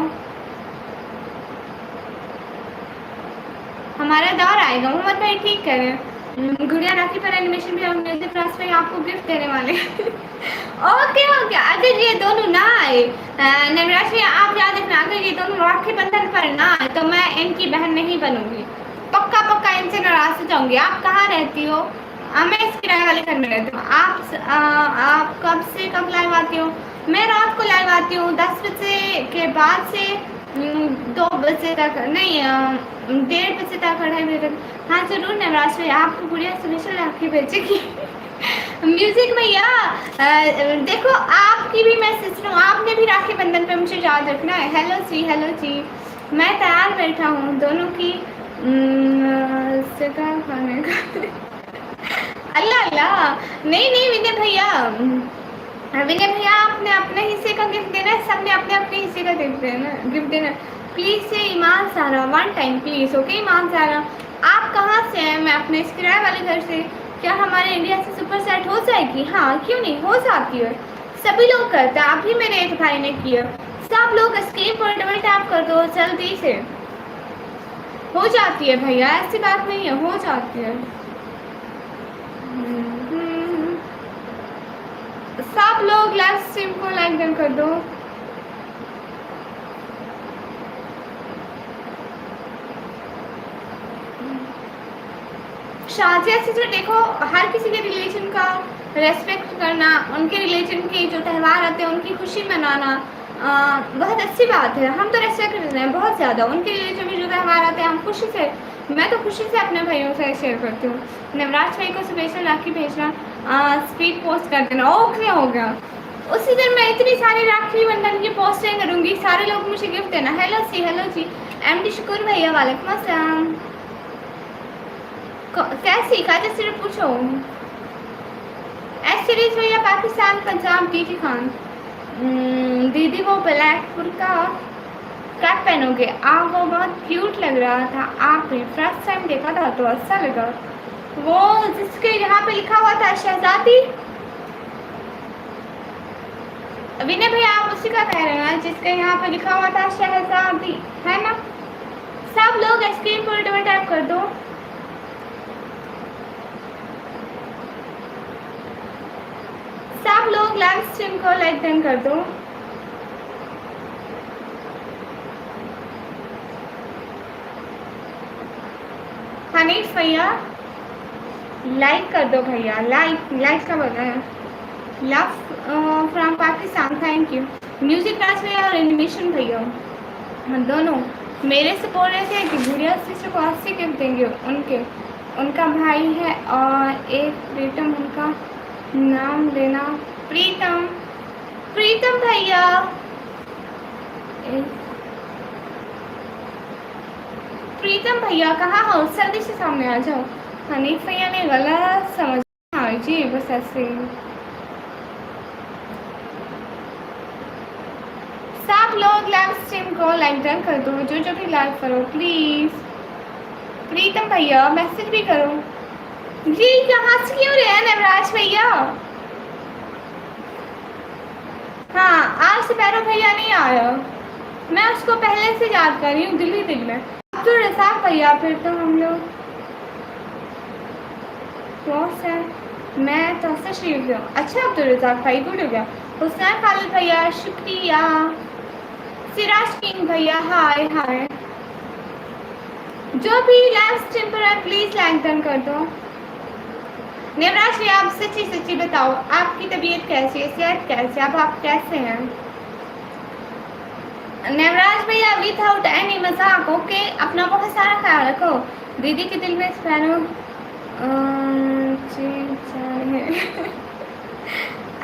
हमारा दौर आएगा। मोहम्मद भाई ठीक करें। गुड़िया राखी पर एनिमेशन भी और म्यूजिक क्लास में आपको गिफ्ट देने वाले। ओके ओके, अगर ये दोनों ना आए नवराज भैया, आप याद रखना, अगर ये दोनों राखी बंधन पर ना आए तो मैं इनकी बहन नहीं बनूंगी। पक्का पक्का इनसे नाराज हो जाऊंगी। आप कहाँ रहती हो? मैं इस किराए वाले घर में रहती हूँ। आप कब से कब लाइव आती हो? मैं रात को लाइव आती हूँ 10 बजे के बाद से 2 बजे तक, नहीं 1:30 बजे तक, 2:30 बजे तक। हाँ जरूर नवराज भैया, आपको गुड़िया स्पेशल राखी भेजेगी। म्यूजिक भैया देखो, आपकी भी मैं सिस्टर हूँ, आपने भी राखी बंधन पे मुझे याद रखना है। हेलो जी, हेलो जी, मैं तैयार बैठा हूँ दोनों की सितार खाने का। अल्लाह अल्लाह, नहीं नहीं विनय भैया, विनय भैया आपने अपने हिस्से का गिफ्ट देना है, सबने अपने अपने हिस्से का गिफ्ट देना। प्लीज़ से ईमान सारा 1 टाइम प्लीज़। ओके ईमान सारा, आप कहाँ से हैं? मैं अपने इस किराए वाले घर से। क्या हमारे इंडिया से सुपर सेट हो जाएगी? हाँ क्यों नहीं, हो जाती है, सभी लोग करते हैं। अभी मेरे एक भाई ने किया। सब लोग स्क्रीन पर डबल टैप कर दो जल्दी से, हो जाती है भैया, ऐसी बात नहीं है, हो जाती है। सब लोग लाइव स्ट्रीम को लाइक डन कर दो। शादिया से जो देखो, हर किसी के रिलीजन का रेस्पेक्ट करना, उनके रिलीजन के जो त्यौहार आते हैं उनकी खुशी मनाना बहुत अच्छी बात है। हम तो रेस्पेक्ट करते हैं बहुत ज़्यादा, उनके रिलीजन के जो त्यौहार आते हैं हम खुशी से, मैं तो खुशी से अपने भाइयों से शेयर करती हूँ। नवराज भाई को स्पेशल राखी भेजना, स्पीड पोस्ट कर देना। ओके हो गया, उसी दिन मैं इतनी सारी राखी बंधन की पोस्टें करूँगी, सारे लोग मुझे गिफ्ट देना। हेलो जी, MD शुक्र भैया वालेकुम अस्सलाम, कैसी खाते सिर्फ पूछो। एस सीरीज भैया पाकिस्तान पंजाब, दीदी खान दीदी वो ब्लैक कुर्ता कैप पहनोगे? वो बहुत क्यूट लग रहा था, आपने फर्स्ट टाइम देखा था तो अच्छा लगा। वो जिसके यहाँ पे लिखा हुआ था शहजादी, विनय भैया आप उसी का कह रहे हैं जिसके यहाँ पे लिखा हुआ था शहजादी, है ना? सब लोग स्क्रीन पर डबल टैप कर दो। सब लोग लाइव स्ट्रीम को लाइक डन कर दो। हनीफ भैया लाइक कर दो भैया, लाइक का बोल रहे हैं। Love from Pakistan, thank you. Music Raj भैया और एनिमेशन भैया दोनों मेरे से बोल रहे थे कि गुड़िया सिस्टर को 80 गिफ्ट देंगे। उनका भाई है और एक प्रीतम, उनका नाम लेना। प्रीतम भैया, प्रीतम भैया कहाँ हो? जल्दी से सामने आ जाओ। हनीफ भैया ने गलत समझ, हाँ जी बस ऐसे। सब लोग लाइव स्ट्रीम को लाइक डन कर दो, जो भी लाइव करो प्लीज। प्रीतम भैया मैसेज भी करो जी। कहाँ से क्यों रहे हैं नवराज भैया? हाँ आज सुपैरो भैया नहीं आया, मैं उसको पहले से याद कर रही हूँ दिल में। अब्दुल रज़ाक भैया, फिर तो हम लोग क्लोज है। मैं तो शरीफ हूँ। अच्छा अब्दुल रज़ाक भाई, गुड हो गया। हुसैन खालिद भैया शुक्रिया। सिराज किंग भैया हाय हाय। जो भी लाइव स्ट्रीम पर है प्लीज़ लाइक डन कर दो। नेवराज भैया आप सच्ची सच्ची बताओ, आपकी तबीयत कैसी है, सेहत कैसी है, अब आप कैसे हैं? नेवराज भैया विदाउट एनी मजाक, ओके, अपना बहुत सारा ख्याल रखो। दीदी के दिल में स्पैरो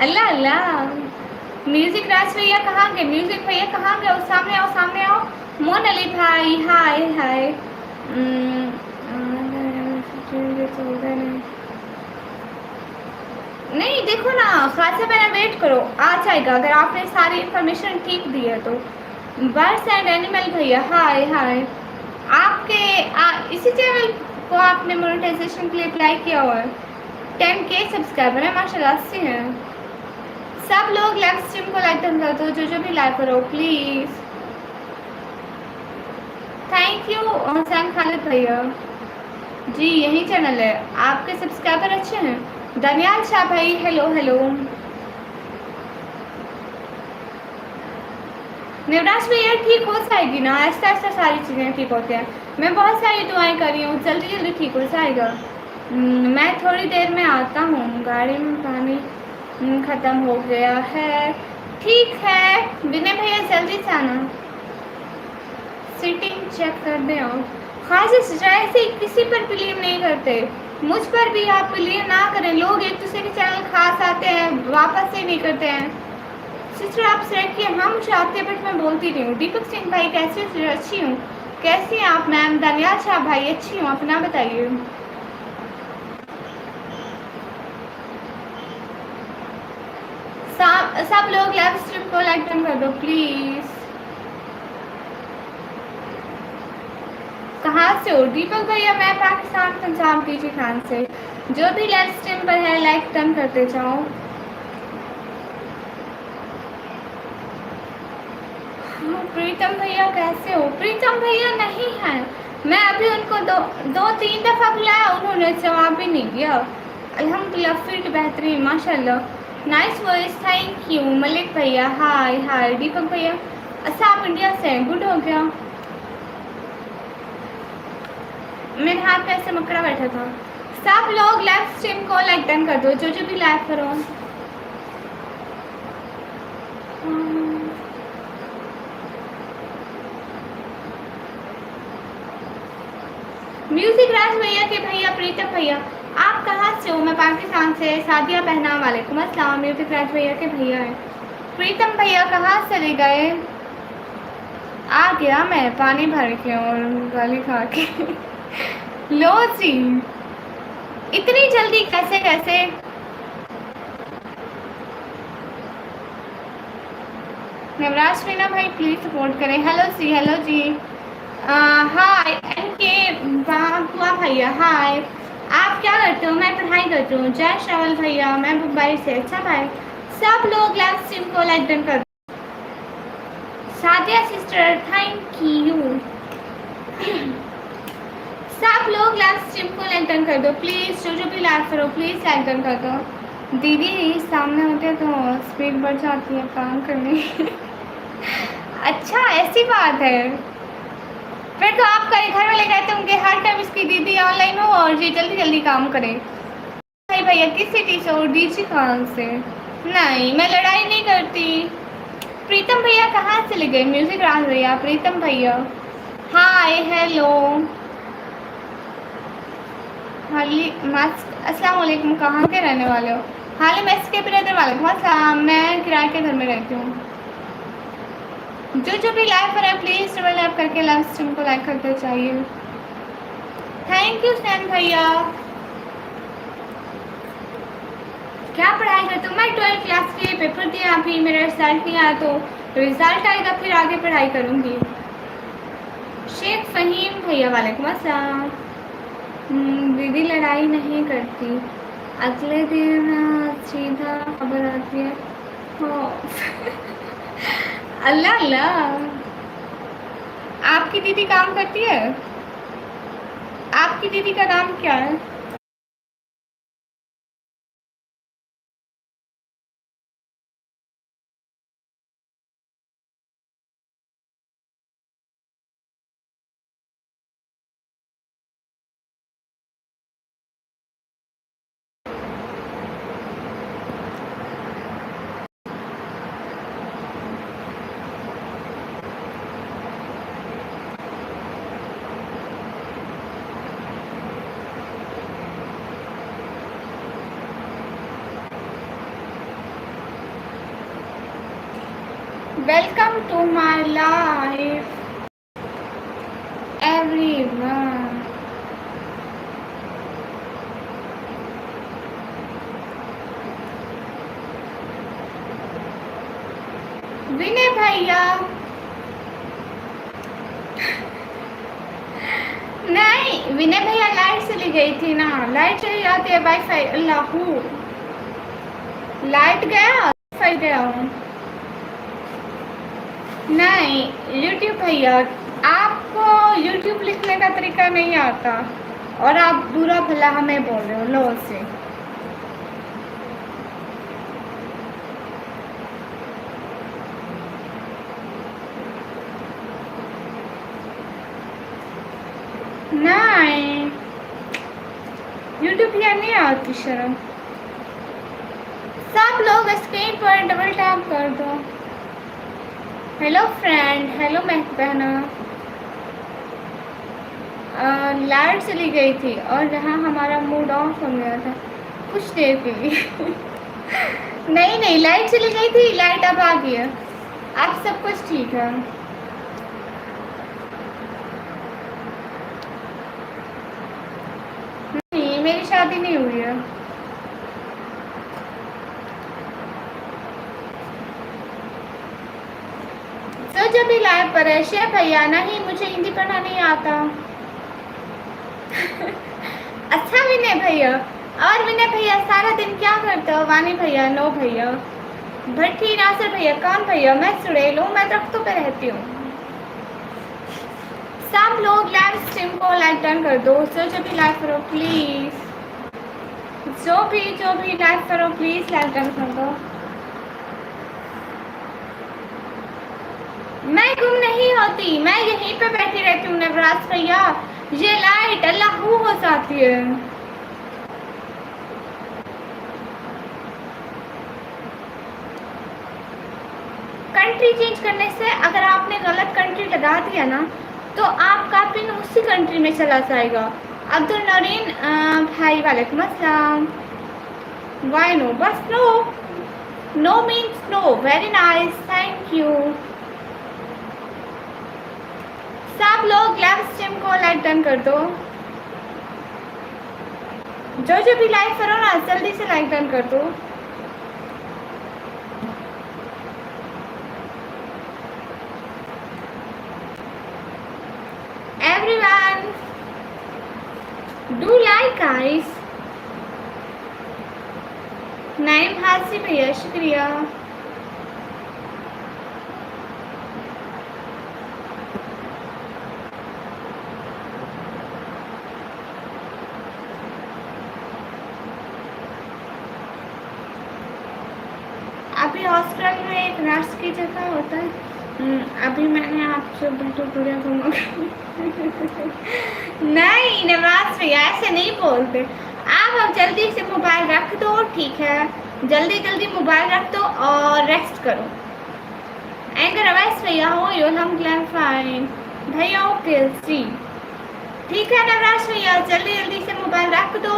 अल्लाह अल्लाह। म्यूजिक राज भैया कहाँ गए, म्यूजिक भैया कहाँ गए? सामने आओ, सामने आओ। मोन अली भाई हाय हाय। नहीं देखो ना, खासा पहले वेट करो, आ जाएगा अगर आपने सारी इन्फॉर्मेशन ठीक दी है तो। बर्ड्स एंड एनिमल भैया हाय हाय। इसी चैनल को आपने मोनेटाइजेशन के लिए अप्लाई किया हुआ है। 10K सब्सक्राइबर है माशाल्लाह से हैं। सब लोग लाइव स्ट्रीम को लाइक कर दो, जो भी लाइक करो please. Thank you Sam Khalid भैया जी, यही चैनल है, आपके सब्सक्राइबर अच्छे हैं। दनियाल शाह भाई हेलो हेलो। नेवराज भैया ठीक हो जाएगी ना, ऐसा ऐसा सारी चीज़ें ठीक होती हैं। मैं बहुत सारी दुआएं कर रही हूँ, जल्दी जल्दी ठीक हो जाएगा। मैं थोड़ी देर में आता हूँ, गाड़ी में पानी ख़त्म हो गया है। ठीक है विनय भैया, जल्दी से आना। सिटिंग चेक कर दें और खास ऐसे किसी पर बिलीव नहीं करते, मुझ पर भी आप बिलीव ना करें। लोग एक दूसरे के चैनल खास आते हैं वापस से नहीं करते हैं। सिस्टर आप सिलेक्ट किए, हम चाहते हैं बट मैं बोलती नहीं हूँ। दीपक सिंह भाई कैसे हो? अच्छी हूँ, कैसी हैं आप मैम? दनियाल शाह भाई अच्छी हूँ, अपना बताइए। सब लोग लाइव स्ट्रीम को लाइक कर दो प्लीज। कहाँ से हो? दीपक भैया मैं पाकिस्तान पंजाब टीजी खान से। जो भी लाइव स्ट्रीम पर है लाइक डन करते जाओ। प्रीतम भैया कैसे हो? प्रीतम भैया नहीं है, मैं अभी उनको दो तीन दफ़ा बुलाया, उन्होंने जवाब भी नहीं दिया। अल्हम्दुलिल्लाह फिट बेहतरीन माशाल्लाह। Nice voice, thank you. Malik भैया हाय हाय। दीपक भैया अच्छा आप इंडिया से हैं, गुड हो गया। मेरे हाथ पे ऐसे मकड़ा बैठा था। सब लोग लाइव स्ट्रीम को लाइक डन कर दो, जो भी लाइक करो। म्यूजिक राज भैया के भैया प्रीतम भैया आप कहाँ से हो? मैं पाकिस्तान से। सादिया पहना वालेकुम अस्सलाम। म्यूजिक राज भैया के भैया है। प्रीतम भैया कहाँ चले गए? आ गया मैं पानी भर के और गाली खा के। लो जी, इतनी जल्दी कैसे कैसे? नवराज मीना भाई प्लीज सपोर्ट करें। हेलो जी, हेलो जी। हाय एनके हुआ भैया हाय। आप क्या करते हो? मैं पढ़ाई करती हूँ। जय श्रावल भैया मैं मुंबई से। अच्छा भाई सब लोग लाइव स्ट्रीम को लाइक डन कर। Sadia sister thank you. सब लोग लाइव स्ट्रीम को लाइक डन कर दो प्लीज, जो भी लाइक करो प्लीज लाइक डन कर दो। दीदी सामने होते तो स्पीड बढ़ जाती है काम करने की। अच्छा ऐसी बात है, फिर तो आप कहीं घर वाले कहते होंगे हर टाइम इसकी दीदी ऑनलाइन हो और ये जल्दी जल्दी काम करें। भाई भैया किस सिटी से हो? डीजी खान से। नहीं मैं लड़ाई नहीं करती। प्रीतम भैया कहाँ चले गए? म्यूजिक राज भैया, प्रीतम भैया हाय हेलो। हाली अस्सलाम वालेकुम, कहाँ के रहने वाले हो? हाल मैं इसके ब्रदर वाले बहुत मैं किराए के घर में रहती हूँ। जो भी लाइव पर है प्लीज डबल लाइव करके लाइव स्ट्रीम को लाइक करते चाहिए। थैंक यू सैन भैया। क्या पढ़ाई करते हो? मैं 12th क्लास के पेपर दिया, अभी मेरा रिजल्ट नहीं आया तो रिजल्ट आएगा फिर आगे पढ़ाई करूँगी। शेख फहीम भैया वालेकुम अस्सलाम। दीदी लड़ाई नहीं करती, अगले दिन सीधा खबर आती है। हो अल्लाह अल्लाह। आपकी दीदी काम करती है? आपकी दीदी का नाम क्या है? Welcome to my life everyone. Vinay भैया नहीं, विनय भैया लाइट चली गई थी ना, लाइट चली जाती है वाईफाई। अल्लाह, लाइट गया वाईफाई गया हूँ। नहीं यूट्यूब भैया, आपको यूट्यूब लिखने का तरीका नहीं आता और आप बुरा भला हमें बोल रहे हो लो से। नहीं यूट्यूब भैया नहीं आती शर्म। सब लोग स्क्रीन पर डबल टैप कर दो। हेलो फ्रेंड, हेलो महक बहना। लाइट चली गई थी और यहाँ हमारा मूड ऑफ हो गया था कुछ देर के लिए। नहीं नहीं, लाइट चली गई थी, लाइट अब आ गई है, अब सब कुछ ठीक है। नहीं, मेरी शादी नहीं हुई है। तो जब भी लाइव पर है शेफ भैया, नहीं मुझे हिंदी पढ़ना नहीं आता। अच्छा विनय भैया, और विनय भैया सारा दिन क्या करते हो? वानी भैया, नो भैया, भट्टी, नासिर भैया, कौन भैया? मैं सुड़ेल हूँ, मैं दरख्तों पे रहती हूँ। सब लोग लाइव स्ट्रीम को लाइक डन कर दो। जो भी लाइक करो प्लीज, जो भी लाइक करो प्लीज लाइक डन कर दो। मैं गुम नहीं होती, मैं यहीं पे बैठी रहती हूँ नवराज भैया। ये लाइट अल्लाह हो जाती है। कंट्री चेंज करने से अगर आपने गलत कंट्री लगा दिया ना तो आपका पिन उसी कंट्री में चला जाएगा। अब्दुल नरीन भाई वालेकुम अस्सलाम। Why no? बस no, no means no. Very nice, thank you. सब लोग लाइव स्ट्रीम को लाइक डन कर दो। जो भी लाइक करो ना जल्दी से लाइक डन कर दो। Everyone, do like guys. नाइम हासी भैया शुक्रिया। अभी हॉस्पिटल में एक नर्स की जगह होता है। अभी मैंने आपसे बिल्कुल पूरा नहीं नवाज भैया ऐसे नहीं बोलते आप। अब जल्दी से मोबाइल रख दो, ठीक है? जल्दी जल्दी मोबाइल रख दो और रेस्ट करो। एंकर अवैस भैया हो यो, हम फाइन भैया ओके सी, ठीक है नवराज भैया? जल्दी जल्दी से मोबाइल रख दो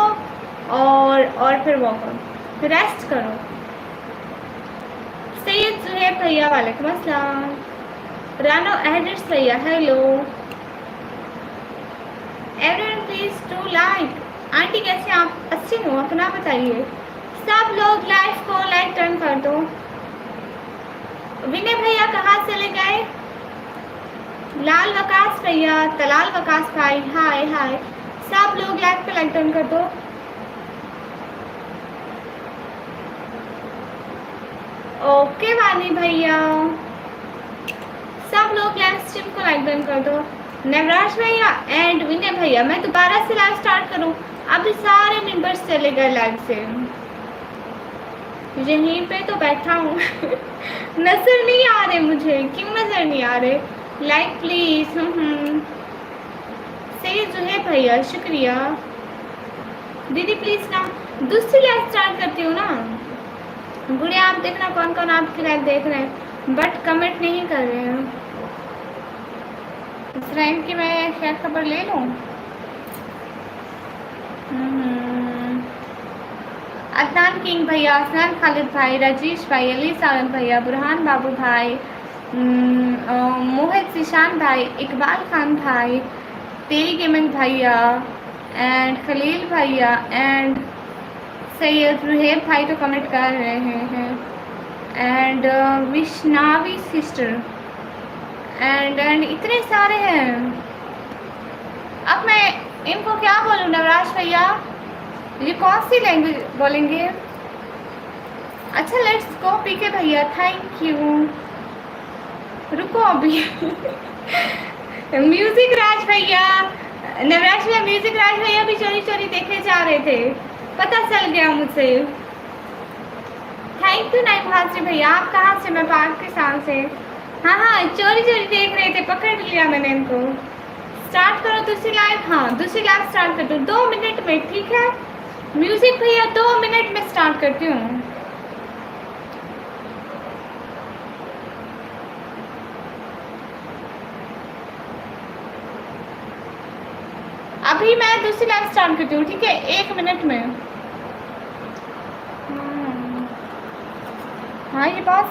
और फिर वो करो, रेस्ट करो। सैयद जुहैब भैया वालेकुम अस्सलाम। रानो एडिट्स भैया hello. Everyone please do like. Aunty कैसे आप? अच्छी हो, अपना बताइए। सब लोग लाइव को लाइक टर्न कर दो। विनय भैया कहाँ चले गए? लाल वकास भैया, तलाल वकास भाई, हाय हाय। सब लोग लाइव पे लाइक टर्न कर दो। ओके वानी भैया, सब लोग लाइव स्ट्रीम को लाइक डन कर दो। नवराज भैया एंड विनय भैया, मैं दोबारा से लाइव स्टार्ट करूं? अभी सारे मेंबर्स चले गए लाइव से, यहीं पे तो बैठा हूँ। नजर नहीं आ रहे मुझे, क्यों नजर नहीं आ रहे? Like please. सही जो है भैया शुक्रिया। दीदी प्लीज ना दूसरी लाइव स्टार्ट करती हूँ ना। गुड़िया आप देखना कौन कौन आपकी लाइव देख रहे हैं बट कमेंट नहीं कर रहे हैं। इस रैंक की मैं खैर खबर ले लूँ। अदनान किंग भैया, असनान खालिद भाई, राजेश भाई, अली सावन भैया, बुरहान बाबू भाई, मोहित जिशान भाई, इकबाल खान भाई, तेरी गेमिंग भैया एंड खलील भैया एंड सैयद रुहेब भाई तो कमेंट कर रहे हैं एंड विष्णावी सिस्टर एंड इतने सारे हैं। अब मैं इनको क्या बोलूँ नवराज भैया, ये कौन सी लैंग्वेज बोलेंगे? अच्छा लेट्स गो पीके भैया, थैंक यू। रुको अभी म्यूजिक राज भैया, नवराज भैया, म्यूजिक राज भैया भी चोरी चोरी देखे जा रहे थे, पता चल गया मुझे। थैंक यू नाइम हाजरी भैया। आप कहाँ से? मैं पाकिस्तान से। हाँ हाँ चोरी चोरी देख रहे थे, पकड़ लिया मैंने इनको। स्टार्ट करो दूसरी लाइव। हाँ दूसरी लाइव स्टार्ट कर दो 2 मिनट में, ठीक है म्यूजिक भैया? 2 मिनट में स्टार्ट करती हूँ। अभी मैं दूसरी लाइव स्टार्ट करती हूँ, ठीक है 1 मिनट में। हाँ ये बात